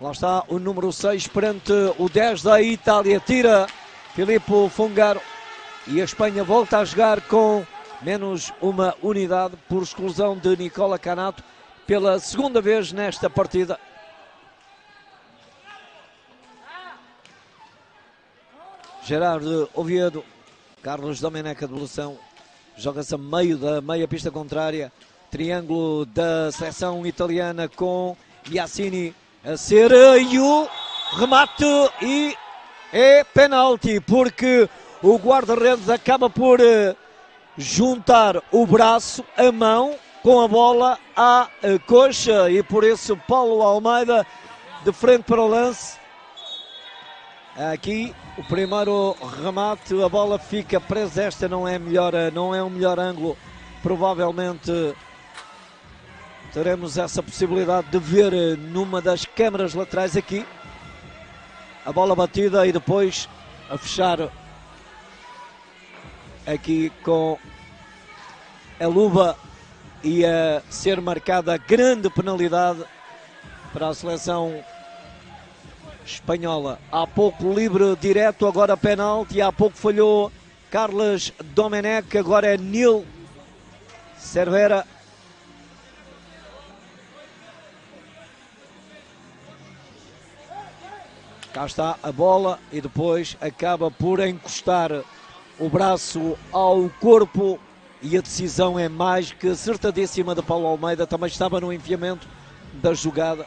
Lá está o número 6 perante o 10 da Itália. Tira Filippo Fungaro e a Espanha volta a jogar com menos uma unidade por exclusão de Nicola Canato pela segunda vez nesta partida. Gerardo Oviedo, Carlos Domenech, a devolução, joga-se a meio da meia pista contrária. Triângulo da seleção italiana com Biasini a ser, e o remate, e é penalti, porque o guarda-redes acaba por juntar o braço, a mão, com a bola à coxa, e por isso Paulo Almeida de frente para o lance. Aqui o primeiro remate, a bola fica presa. Esta não é um melhor ângulo. Provavelmente teremos essa possibilidade de ver numa das câmaras laterais aqui. A bola batida e depois a fechar aqui com a luva e a ser marcada grande penalidade para a seleção espanhola. Há pouco livre direto, agora penalti. Há pouco falhou Carlos Domenech, agora é Nil Cervera. Cá está a bola e depois acaba por encostar o braço ao corpo, e a decisão é mais que acertadíssima de Paulo Almeida. Também estava no enfiamento da jogada.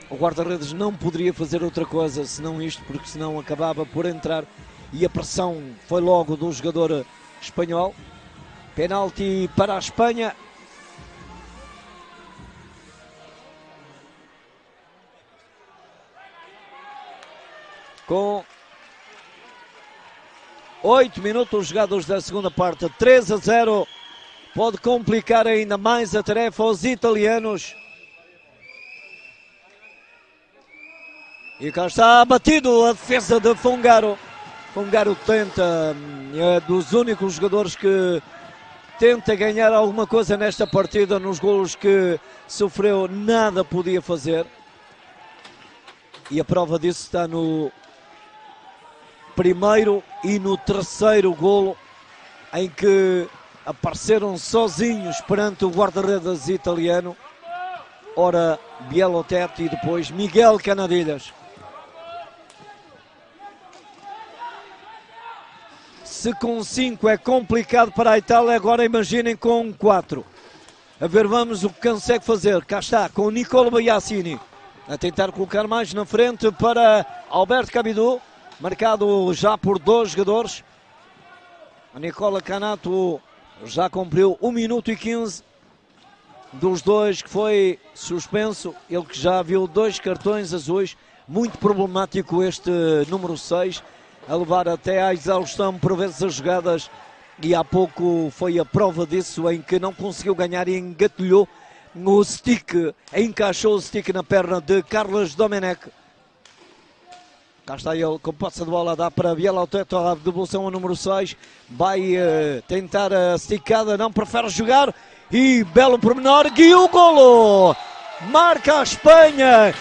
O guarda-redes não poderia fazer outra coisa senão isto, porque senão acabava por entrar, e a pressão foi logo do jogador espanhol. Penalti para a Espanha. Com 8 minutos jogados da segunda parte, 3-0, pode complicar ainda mais a tarefa aos italianos. E cá está batido a defesa de Fungaro. Fungaro tenta, é dos únicos jogadores que tenta ganhar alguma coisa nesta partida. Nos golos que sofreu nada podia fazer, e a prova disso está no primeiro e no terceiro golo, em que apareceram sozinhos perante o guarda-redes italiano, ora Bielotet e depois Miguel Canadilhas. Se com 5 é complicado para a Itália, agora imaginem com 4. A ver, vamos o que consegue fazer. Cá está, com Nicola Biasini a tentar colocar mais na frente para Alberto Cabido, marcado já por 2 jogadores. A Nicola Canato já cumpriu 1 minuto e 15. dos dois que foi suspenso, ele que já viu 2 cartões azuis, muito problemático este número 6, a levar até à exaustão por vezes as jogadas, e há pouco foi a prova disso, em que não conseguiu ganhar e engatilhou no stick, encaixou o stick na perna de Carlos Domenech. Cá está ele com posse de bola, dá para Biel ao teto, a devolução ao número 6, vai tentar a esticada, não prefere jogar, e belo pormenor, e o golo! Marca a Espanha,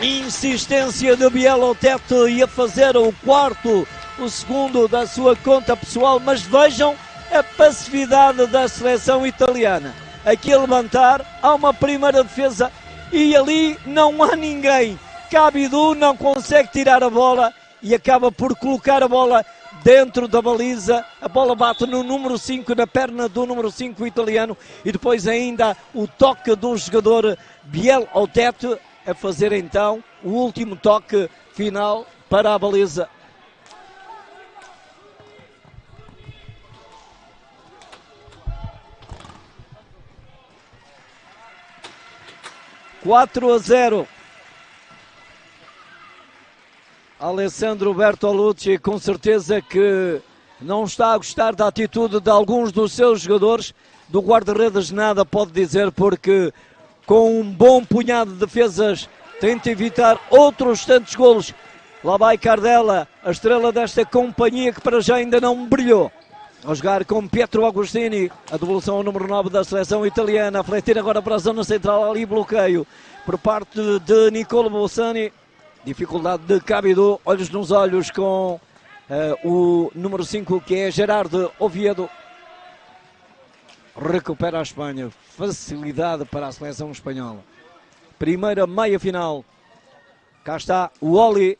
insistência de Biel ao teto e a fazer o quarto, o segundo da sua conta pessoal, mas vejam a passividade da seleção italiana. Aqui a levantar, há uma primeira defesa e ali não há ninguém. Kabidou não consegue tirar a bola e acaba por colocar a bola dentro da baliza. A bola bate no número 5, na perna do número 5 italiano, e depois ainda o toque do jogador Biel ao teto a fazer então o último toque final para a baliza. (4-0). Alessandro Bertolucci com certeza que não está a gostar da atitude de alguns dos seus jogadores. Do guarda-redes nada pode dizer, porque com um bom punhado de defesas tenta evitar outros tantos golos. Lá vai Cardella, a estrela desta companhia que para já ainda não brilhou, a jogar com Pietro Agostini, a devolução ao número 9 da seleção italiana, a fletir agora para a zona central, ali bloqueio por parte de Nicolo Bossani. Dificuldade de Kabidou, olhos nos olhos com o número 5, que é Gerardo Oviedo. Recupera a Espanha, facilidade para a seleção espanhola. Primeira meia final, cá está o Oli.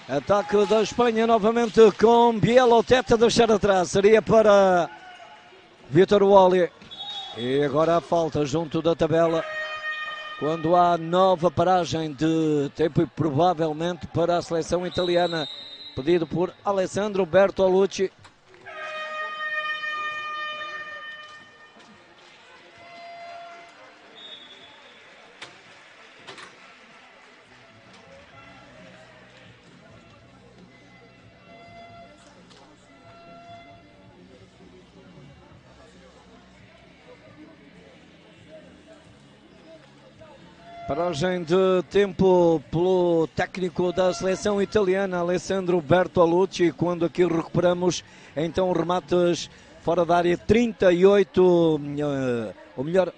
Ataque da Espanha novamente com Biel ao teto a deixar atrás. Seria para Vitor Wally. E agora a falta junto da tabela, quando há nova paragem de tempo e provavelmente para a seleção italiana, pedido por Alessandro Bertolucci. Paragem de tempo pelo técnico da seleção italiana, Alessandro Bertolucci, quando aqui recuperamos então remates fora da área, 38, ou melhor,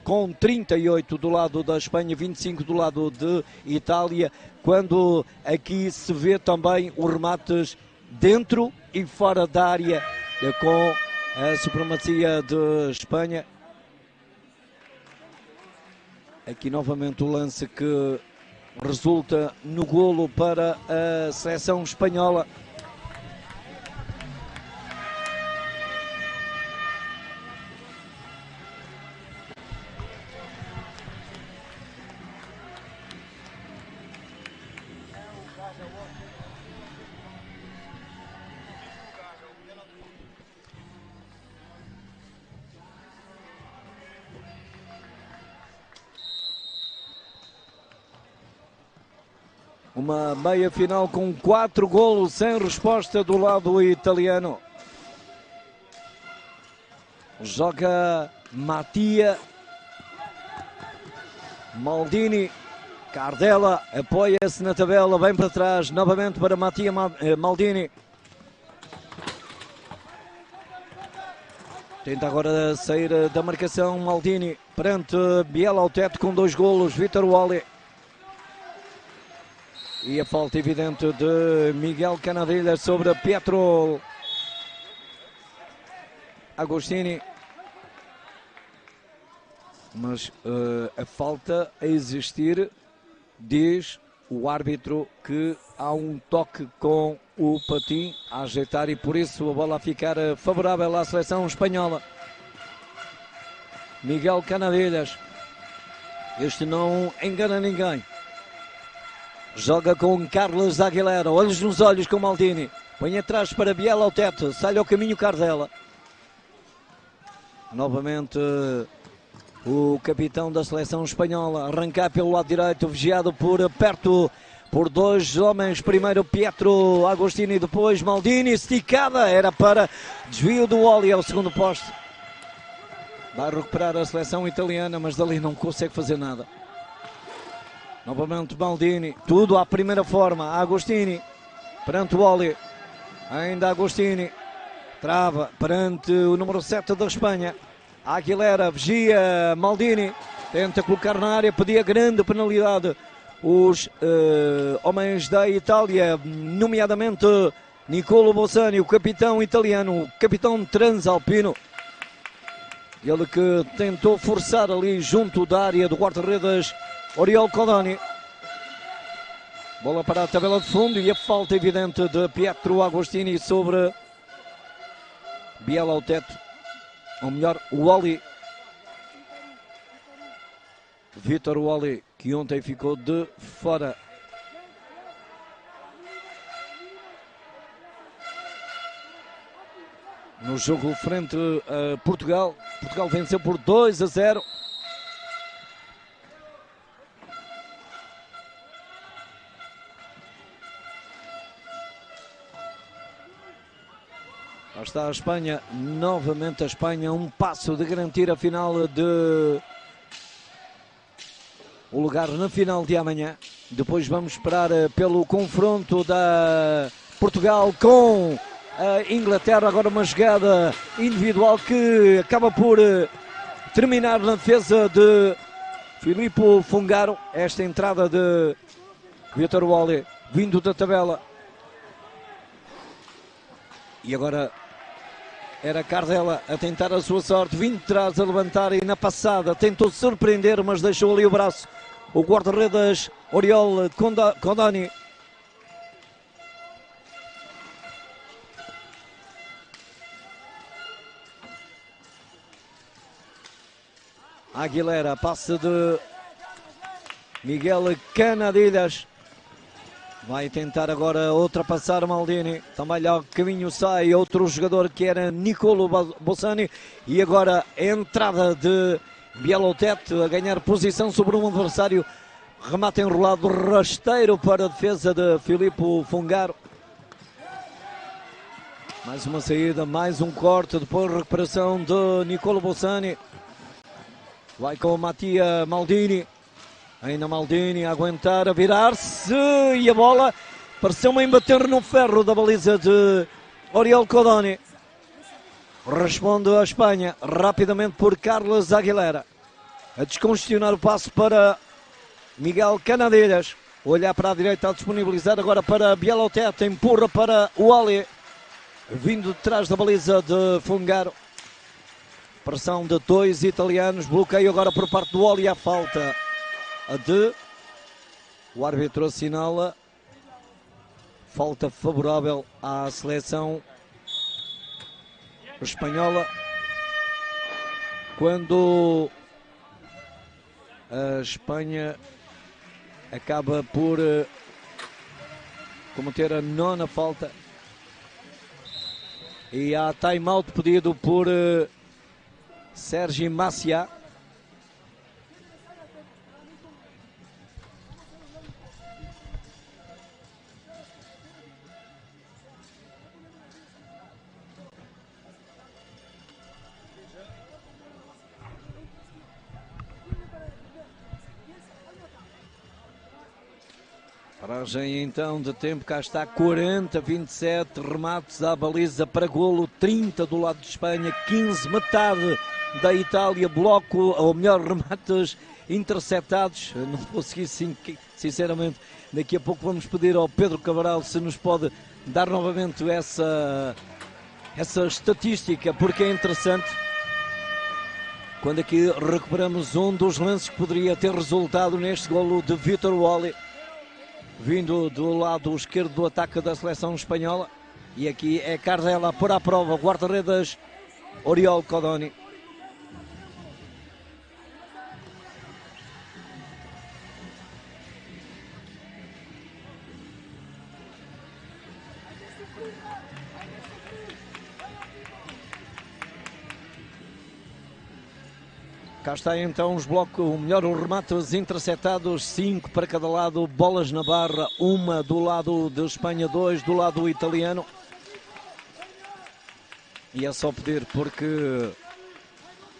com 38 do lado da Espanha, 25 do lado de Itália, quando aqui se vê também os remates dentro e fora da área, com a supremacia de Espanha. Aqui novamente o lance que resulta no golo para a seleção espanhola. Uma meia final com 4 golos sem resposta do lado italiano. Joga Mattia, Maldini, Cardella apoia-se na tabela, vem para trás, novamente para Mattia, Maldini. Tenta agora sair da marcação Maldini, perante Biel ao teto com 2 golos, Vitor Wally. E a falta evidente de Miguel Canavilhas sobre Pietro Agostini. Mas a falta a existir diz o árbitro que há um toque com o patim a ajeitar e por isso a bola a ficar favorável à seleção espanhola. Miguel Canavilhas, este não engana ninguém. Joga com Carlos Aguilera, olhos nos olhos com Maldini. Põe atrás para Biel ao teto, sai ao caminho Cardela. Novamente o capitão da seleção espanhola, arrancar pelo lado direito, vigiado por perto por dois homens, primeiro Pietro Agostini e depois Maldini, esticada, era para desvio do Oli ao segundo poste. Vai recuperar a seleção italiana, mas dali não consegue fazer nada. Novamente Maldini, tudo à primeira forma, Agostini, perante o Oli, ainda Agostini, trava perante o número 7 da Espanha. Aguilera vigia Maldini, tenta colocar na área, pedia grande penalidade. Os homens da Itália, nomeadamente Nicolo Bossani, o capitão italiano, o capitão transalpino. Ele que tentou forçar ali junto da área do guarda-redes Oriol Codoni. Bola para a tabela de fundo e a falta evidente de Pietro Agostini sobre Biel ao teto. Ou melhor, o Oli. Vítor Oli, que ontem ficou de fora. No jogo frente a Portugal. Portugal venceu por 2-0. Lá está a Espanha, novamente a Espanha, um passo de garantir a final de o lugar na final de amanhã. Depois vamos esperar pelo confronto da Portugal com a Inglaterra. Agora uma jogada individual que acaba por terminar na defesa de Filippo Fungaro. Esta entrada de Vítor Oli, vindo da tabela. E agora era Cardela a tentar a sua sorte, vindo de trás a levantar e na passada tentou surpreender, mas deixou ali o braço. O guarda-redes Oriol Codoni. Aguilera, passe de Miguel Canavilhas. Vai tentar agora ultrapassar Maldini. Também ao caminho sai outro jogador que era Nicolo Bossani. E agora a entrada de Biel ao teto a ganhar posição sobre um adversário. Remate enrolado rasteiro para a defesa de Filippo Fungaro. Mais uma saída, mais um corte. Depois recuperação de Nicolo Bossani. Vai com Mattia Maldini. Ainda Maldini a aguentar, a virar-se e a bola pareceu-me embater no ferro da baliza de Oriol Codoni. Responde a Espanha rapidamente por Carlos Aguilera. A descongestionar o passo para Miguel Canavilhas. Olhar para a direita a disponibilizar agora para Biel ao teto. Empurra para o Oli. Vindo de trás da baliza de Fungaro. Pressão de dois italianos. Bloqueio agora por parte do Oli. A falta de o árbitro assinala falta favorável à seleção espanhola quando a Espanha acaba por cometer a nona falta e há time-out pedido por Sergi Macià. Paragem então de tempo, cá está 40-27, remates à baliza para golo, 30 do lado de Espanha, 15, metade da Itália, bloco, ou melhor, remates interceptados. Não consegui, sinceramente, daqui a pouco vamos pedir ao Pedro Cabral se nos pode dar novamente essa estatística, porque é interessante. Quando aqui recuperamos um dos lances que poderia ter resultado neste golo de Vítor Oli. vindo do lado esquerdo do ataque da seleção espanhola. E aqui é Cardela por à prova, guarda-redes Oriol Codoni. Cá está então os blocos, o melhor os remates interceptados, 5 para cada lado, bolas na barra, uma do lado de Espanha, 2 do lado italiano. E é só pedir porque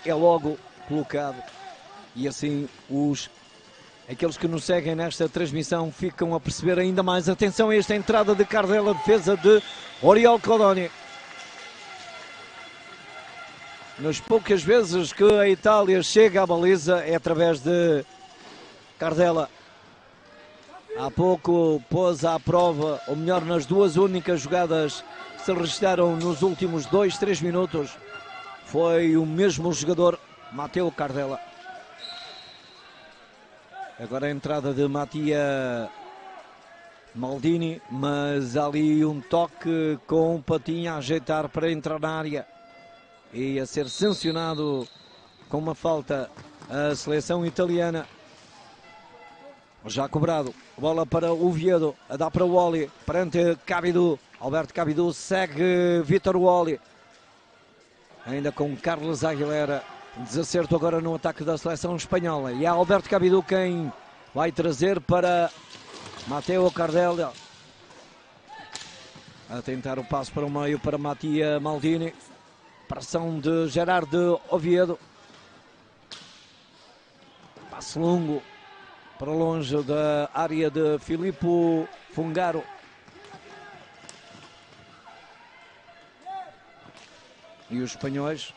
é logo colocado. E assim aqueles que nos seguem nesta transmissão ficam a perceber ainda mais. Atenção a esta entrada de Cardela, defesa de Oriol Codoni. Nas poucas vezes que a Itália chega à baliza é através de Cardela. Há pouco pôs à prova, ou melhor, nas duas únicas jogadas que se registraram nos últimos 2-3 minutos, foi o mesmo jogador, Matteo Cardela. Agora a entrada de Mattia Maldini, mas ali um toque com o patinho a ajeitar para entrar na área. E a ser sancionado com uma falta a seleção italiana. Já cobrado, bola para o Oviedo, a dar para o Wally, perante Cabidu, Alberto Cabidu segue Vitor Wally, ainda com Carlos Aguilera, desacerto agora no ataque da seleção espanhola, e é Alberto Cabidu quem vai trazer para Matteo Cardela, a tentar o passo para o meio para Mattia Maldini. Pressão de Gerardo Oviedo. Passo longo para longe da área de Filippo Fungaro. E os espanhóis,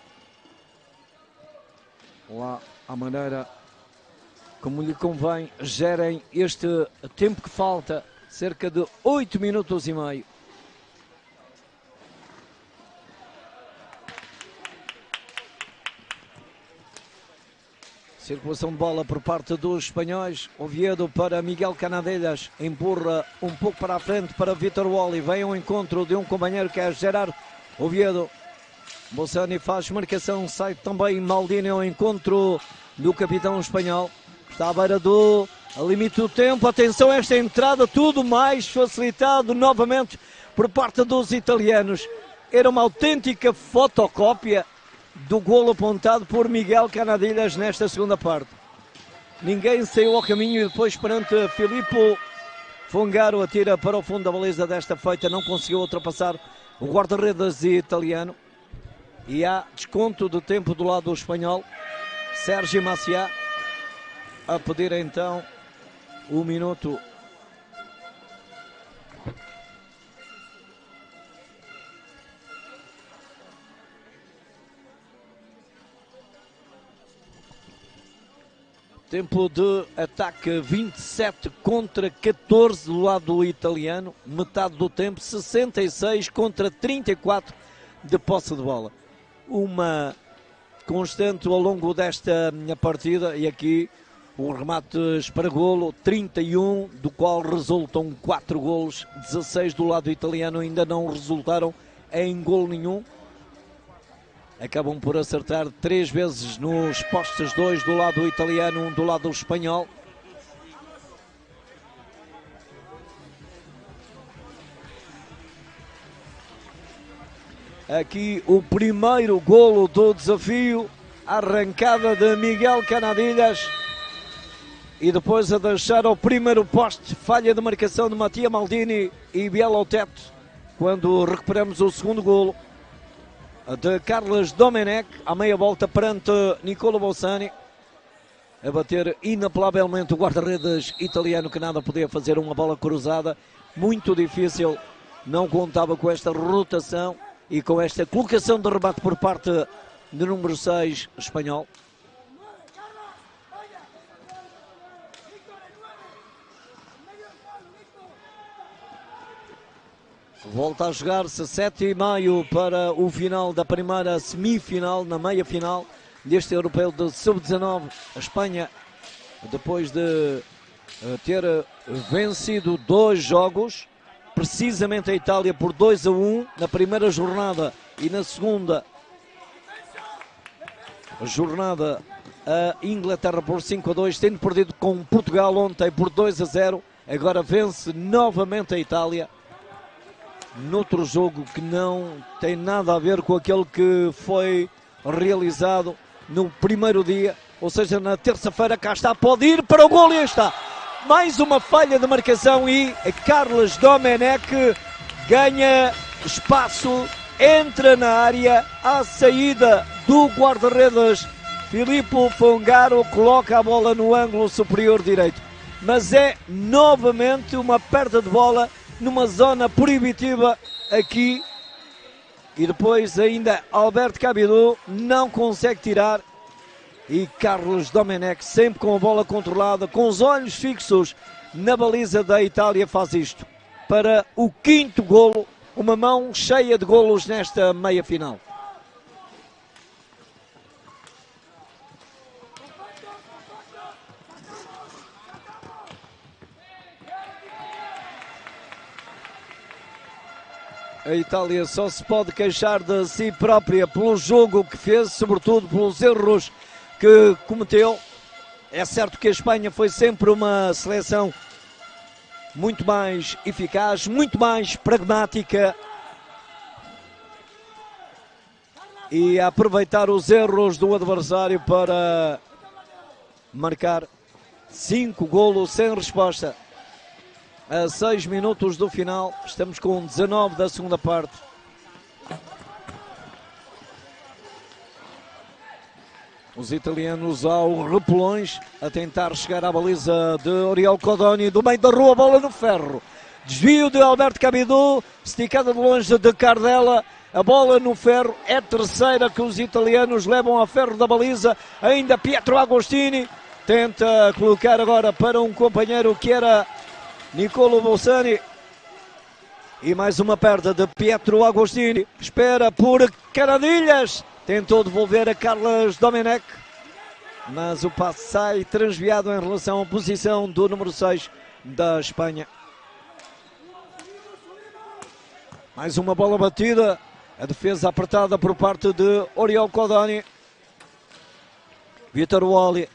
lá à maneira como lhe convém, gerem este tempo que falta, cerca de 8 minutos e meio. Circulação de bola por parte dos espanhóis. Oviedo para Miguel Canadelhas. Empurra um pouco para a frente para Vitor Wally. Vem ao encontro de um companheiro que é Gerardo Oviedo. Bossani faz marcação. Sai também Maldini ao encontro do capitão espanhol. Está à beira do limite do tempo. Atenção a esta entrada. Tudo mais facilitado novamente por parte dos italianos. Era uma autêntica fotocópia do golo apontado por Miguel Canadelhas nesta segunda parte. Ninguém saiu ao caminho e depois perante Filippo Fungaro atira para o fundo da baliza desta feita, não conseguiu ultrapassar o guarda-redes italiano. E há desconto de tempo do lado espanhol. Sérgio Maciá a pedir então o minuto. Tempo de ataque 27 contra 14 do lado italiano. Metade do tempo, 66 contra 34 de posse de bola. Uma constante ao longo desta partida. E aqui o remates para golo, 31, do qual resultam 4 golos. 16 do lado italiano ainda não resultaram em golo nenhum. Acabam por acertar 3 vezes nos postes, 2 do lado italiano, 1 do lado espanhol. Aqui o primeiro golo do desafio, arrancada de Miguel Canadelhas. E depois a deixar ao primeiro poste, falha de marcação de Mattia Maldini e biela ao teto. Quando recuperamos o segundo golo de Carlos Domenech, à meia volta perante Nicola Bossani, a bater inapelavelmente o guarda-redes italiano, que nada podia fazer, uma bola cruzada, muito difícil, não contava com esta rotação e com esta colocação de rebate por parte do número 6 espanhol. Volta a jogar-se 7h30 para o final da primeira semifinal, na meia-final deste europeu de sub-19. A Espanha, depois de ter vencido 2 jogos, precisamente a Itália por 2-1 na primeira jornada e na segunda jornada a Inglaterra por 5-2, tendo perdido com Portugal ontem por 2-0, agora vence novamente a Itália noutro jogo que não tem nada a ver com aquele que foi realizado no primeiro dia, ou seja, na terça-feira. Cá está, pode ir para o gol e aí está. Mais uma falha de marcação e Carlos Domenech ganha espaço, entra na área, à saída do guarda-redes Filippo Fongaro, coloca a bola no ângulo superior direito. Mas é novamente uma perda de bola numa zona proibitiva aqui. E depois ainda Alberto Cabidou não consegue tirar. E Carlos Domenech, sempre com a bola controlada, com os olhos fixos na baliza da Itália, faz isto para o 5º golo. Uma mão cheia de golos nesta meia-final. A Itália só se pode queixar de si própria pelo jogo que fez, sobretudo pelos erros que cometeu. É certo que a Espanha foi sempre uma seleção muito mais eficaz, muito mais pragmática e a aproveitar os erros do adversário para marcar 5 golos sem resposta. A 6 minutos do final, estamos com 19 da segunda parte. Os italianos ao repelões, a tentar chegar à baliza de Oriol Codogni, do meio da rua, bola no ferro. Desvio de Alberto Cabidou, esticada de longe de Cardella, a bola no ferro, é terceira que os italianos levam ao ferro da baliza. Ainda Pietro Agostini, tenta colocar agora para um companheiro que era Nicolo Bossani. E mais uma perda de Pietro Agostini, espera por Canadilhas. Tentou devolver a Carlos Domenech, mas o passe sai transviado em relação à posição do número 6 da Espanha. Mais uma bola batida, a defesa apertada por parte de Oriol Codogni. Vitor Wally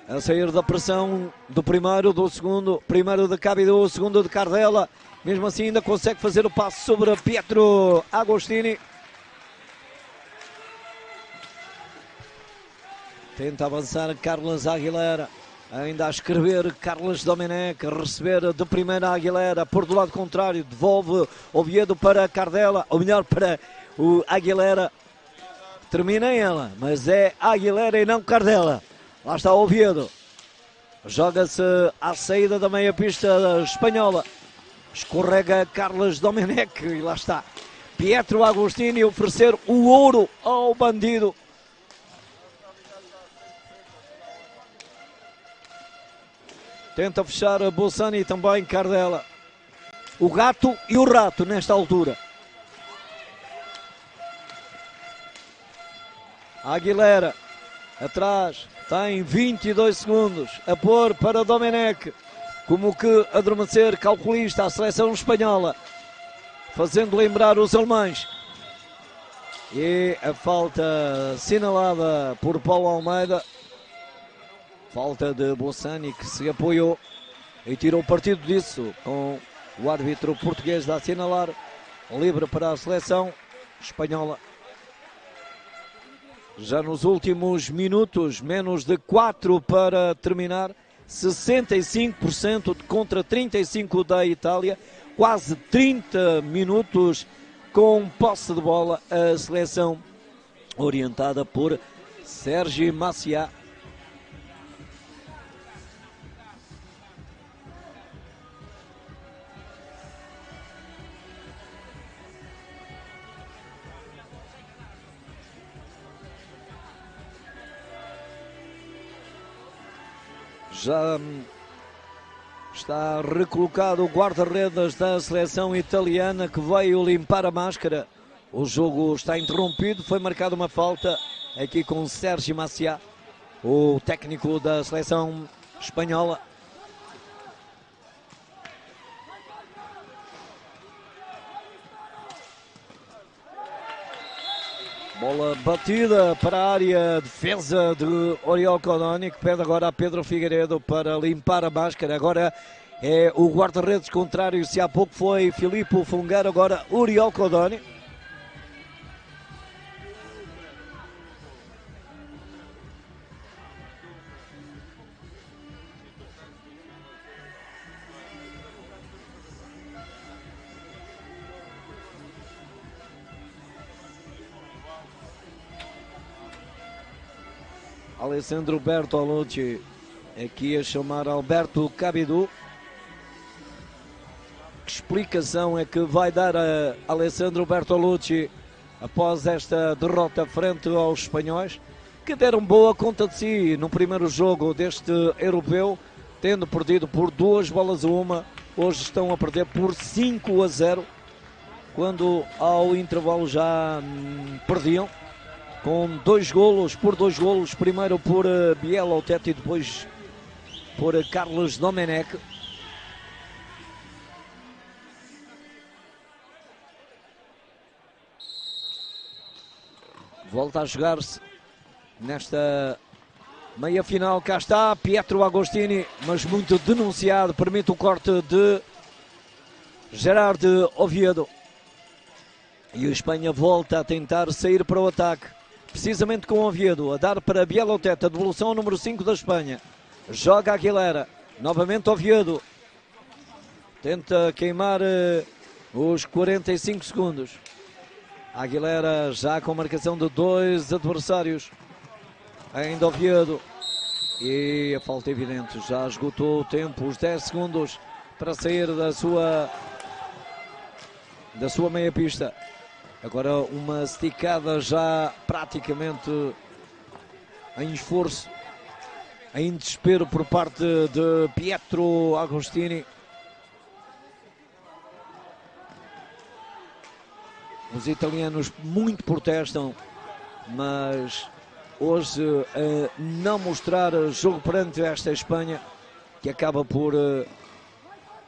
a sair da pressão do primeiro, do segundo, primeiro de Cabidou, segundo de Cardella. Mesmo assim ainda consegue fazer o passe sobre Pietro Agostini. Tenta avançar Carlos Aguilera, ainda a escrever Carlos Domenech, receber de primeira Aguilera, por do lado contrário, devolve Oviedo para Cardella, ou melhor para o Aguilera, termina em ela, mas é Aguilera e não Cardella. Lá está Oviedo, joga-se à saída da meia pista espanhola, escorrega Carlos Domenech e lá está Pietro Agostini oferecer o ouro ao bandido. Tenta fechar a Bossani e também Cardella. O gato e o rato nesta altura. Aguilera, atrás, tem 22 segundos. A pôr para Domenech. Como que adormecer, calculista, a seleção espanhola. Fazendo lembrar os alemães. E a falta assinalada por Paulo Almeida. Falta de Bossani, que se apoiou e tirou partido disso, com o árbitro português a assinalar, livre para a seleção espanhola. Já nos últimos minutos, menos de 4 para terminar, 65% contra 35% da Itália, quase 30 minutos com posse de bola, a seleção orientada por Sergi Macià. Já está recolocado o guarda-redes da seleção italiana, que veio limpar a máscara. O jogo está interrompido, foi marcada uma falta aqui com Sergi Macià, o técnico da seleção espanhola. Bola batida para a área, defesa de Oriol Codoni, que pede agora a Pedro Figueiredo para limpar a máscara. Agora é o guarda-redes contrário, se há pouco foi Filipe Fungar, agora Oriol Codoni. Alessandro Bertolucci aqui a chamar Alberto Cabidou. Que explicação é que vai dar a Alessandro Bertolucci após esta derrota frente aos espanhóis, que deram boa conta de si no primeiro jogo deste europeu, tendo perdido por 2-1. Hoje estão a perder por 5-0, quando ao intervalo já perdiam com 2 golos, primeiro por Bielotete e depois por Carlos Domenech. Volta a jogar-se nesta meia final. Cá está Pietro Agostini, mas muito denunciado. Permite o corte de Gerard Oviedo. E a Espanha volta a tentar sair para o ataque. Precisamente com Oviedo a dar para Bielotete, a devolução número 5 da Espanha. Joga Aguilera, novamente Oviedo. Tenta queimar os 45 segundos. Aguilera já com marcação de 2 adversários. Ainda Oviedo. E a falta evidente, já esgotou o tempo, os 10 segundos para sair da sua meia pista. Agora uma esticada já praticamente em esforço, em desespero por parte de Pietro Agostini. Os italianos muito protestam, mas hoje não mostrar jogo perante esta Espanha, que acaba por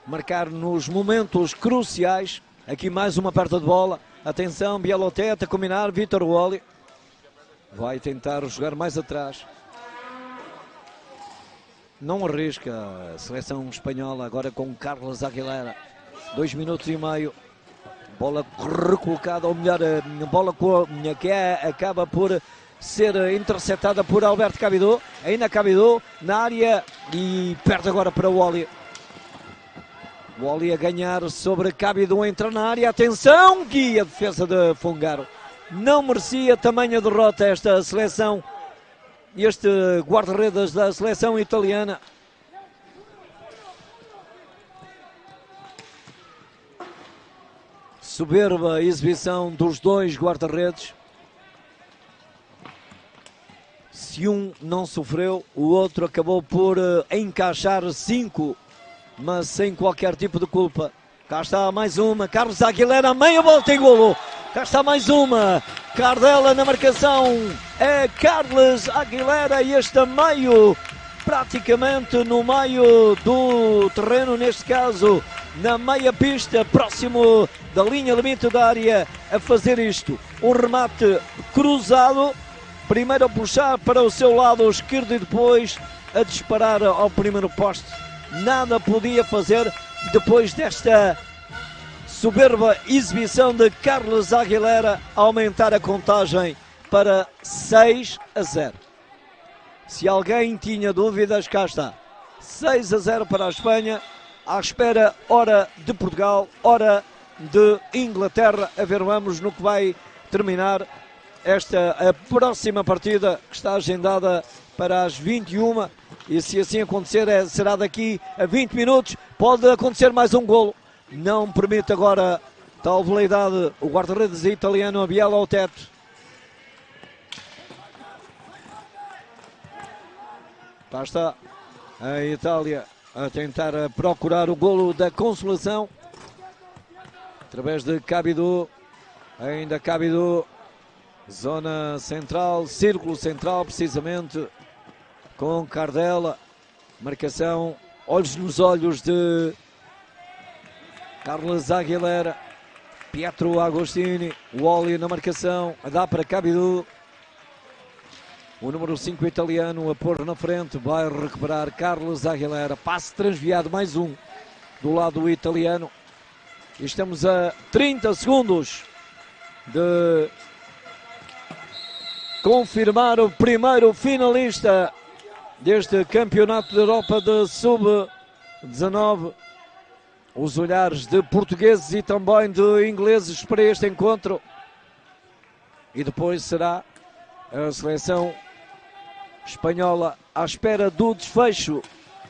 marcar nos momentos cruciais. Aqui mais uma perda de bola. Atenção, Bielotete a combinar, Vitor Wally vai tentar jogar mais atrás. Não arrisca a seleção espanhola agora com Carlos Aguilera. 2 minutos e meio. Bola recolocada, ou melhor, bola que acaba por ser interceptada por Alberto Cabidou. Ainda Cabidou na área e perde agora para Wally. Wally a ganhar sobre Cabidou, entra na área, atenção, guia a defesa de Fungaro. Não merecia tamanha derrota esta seleção, este guarda-redes da seleção italiana. Soberba exibição dos dois guarda-redes. Se um não sofreu, o outro acabou por encaixar 5. Mas sem qualquer tipo de culpa. Cá está mais uma, Carlos Aguilera, meia volta e golo. Cá está mais uma, Cardela na marcação, é Carlos Aguilera e este meio, praticamente no meio do terreno, neste caso na meia pista, próximo da linha limite da área, a fazer isto. Um remate cruzado, primeiro a puxar para o seu lado esquerdo e depois a disparar ao primeiro poste. Nada podia fazer depois desta soberba exibição de Carlos Aguilera, aumentar a contagem para 6-0. Se alguém tinha dúvidas, cá está. 6-0 para a Espanha, à espera ora de Portugal, ora de Inglaterra. A ver, vamos no que vai terminar a próxima partida, que está agendada para as 21, e se assim acontecer será daqui a 20 minutos. Pode acontecer mais um golo. Não permite agora tal veleidade o guarda-redes italiano Bielotete. Lá está a Itália a tentar procurar o golo da consolação através de Cabidou. Ainda Cabidou, zona central, círculo central precisamente, com Cardela, marcação, olhos nos olhos de Carlos Aguilera. Pietro Agostini, o Wally na marcação, dá para Cabidu. O número 5 italiano a pôr na frente, vai recuperar Carlos Aguilera. Passe transviado, mais um do lado italiano. E estamos a 30 segundos de confirmar o primeiro finalista deste Campeonato da Europa de Sub-19. Os olhares de portugueses e também de ingleses para este encontro. E depois será a seleção espanhola à espera do desfecho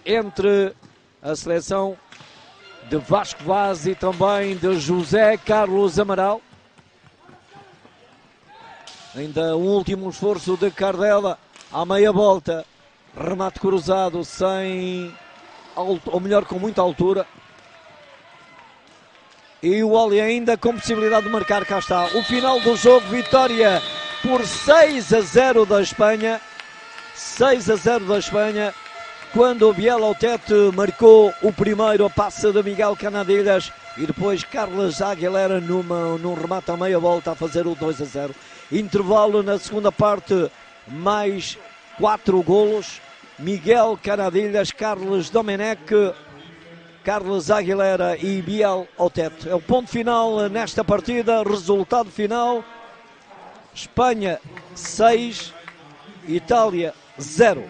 entre a seleção de Vasco Vaz e também de José Carlos Amaral. Ainda um último esforço de Cardela à meia volta. Remate cruzado sem, ou melhor, com muita altura. E o Wally ainda com possibilidade de marcar. Cá está o final do jogo. Vitória por 6-0 da Espanha. 6-0 da Espanha. Quando o Biel Otete marcou o primeiro, a passe de Miguel Canadilhas. E depois Carlos Aguilera num remate à meia volta a fazer o 2-0. Intervalo na segunda parte, mais 4 golos. Miguel Canadilhas, Carlos Domenech, Carlos Aguilera e Biel Otete. É o ponto final nesta partida. Resultado final: Espanha 6, Itália 0.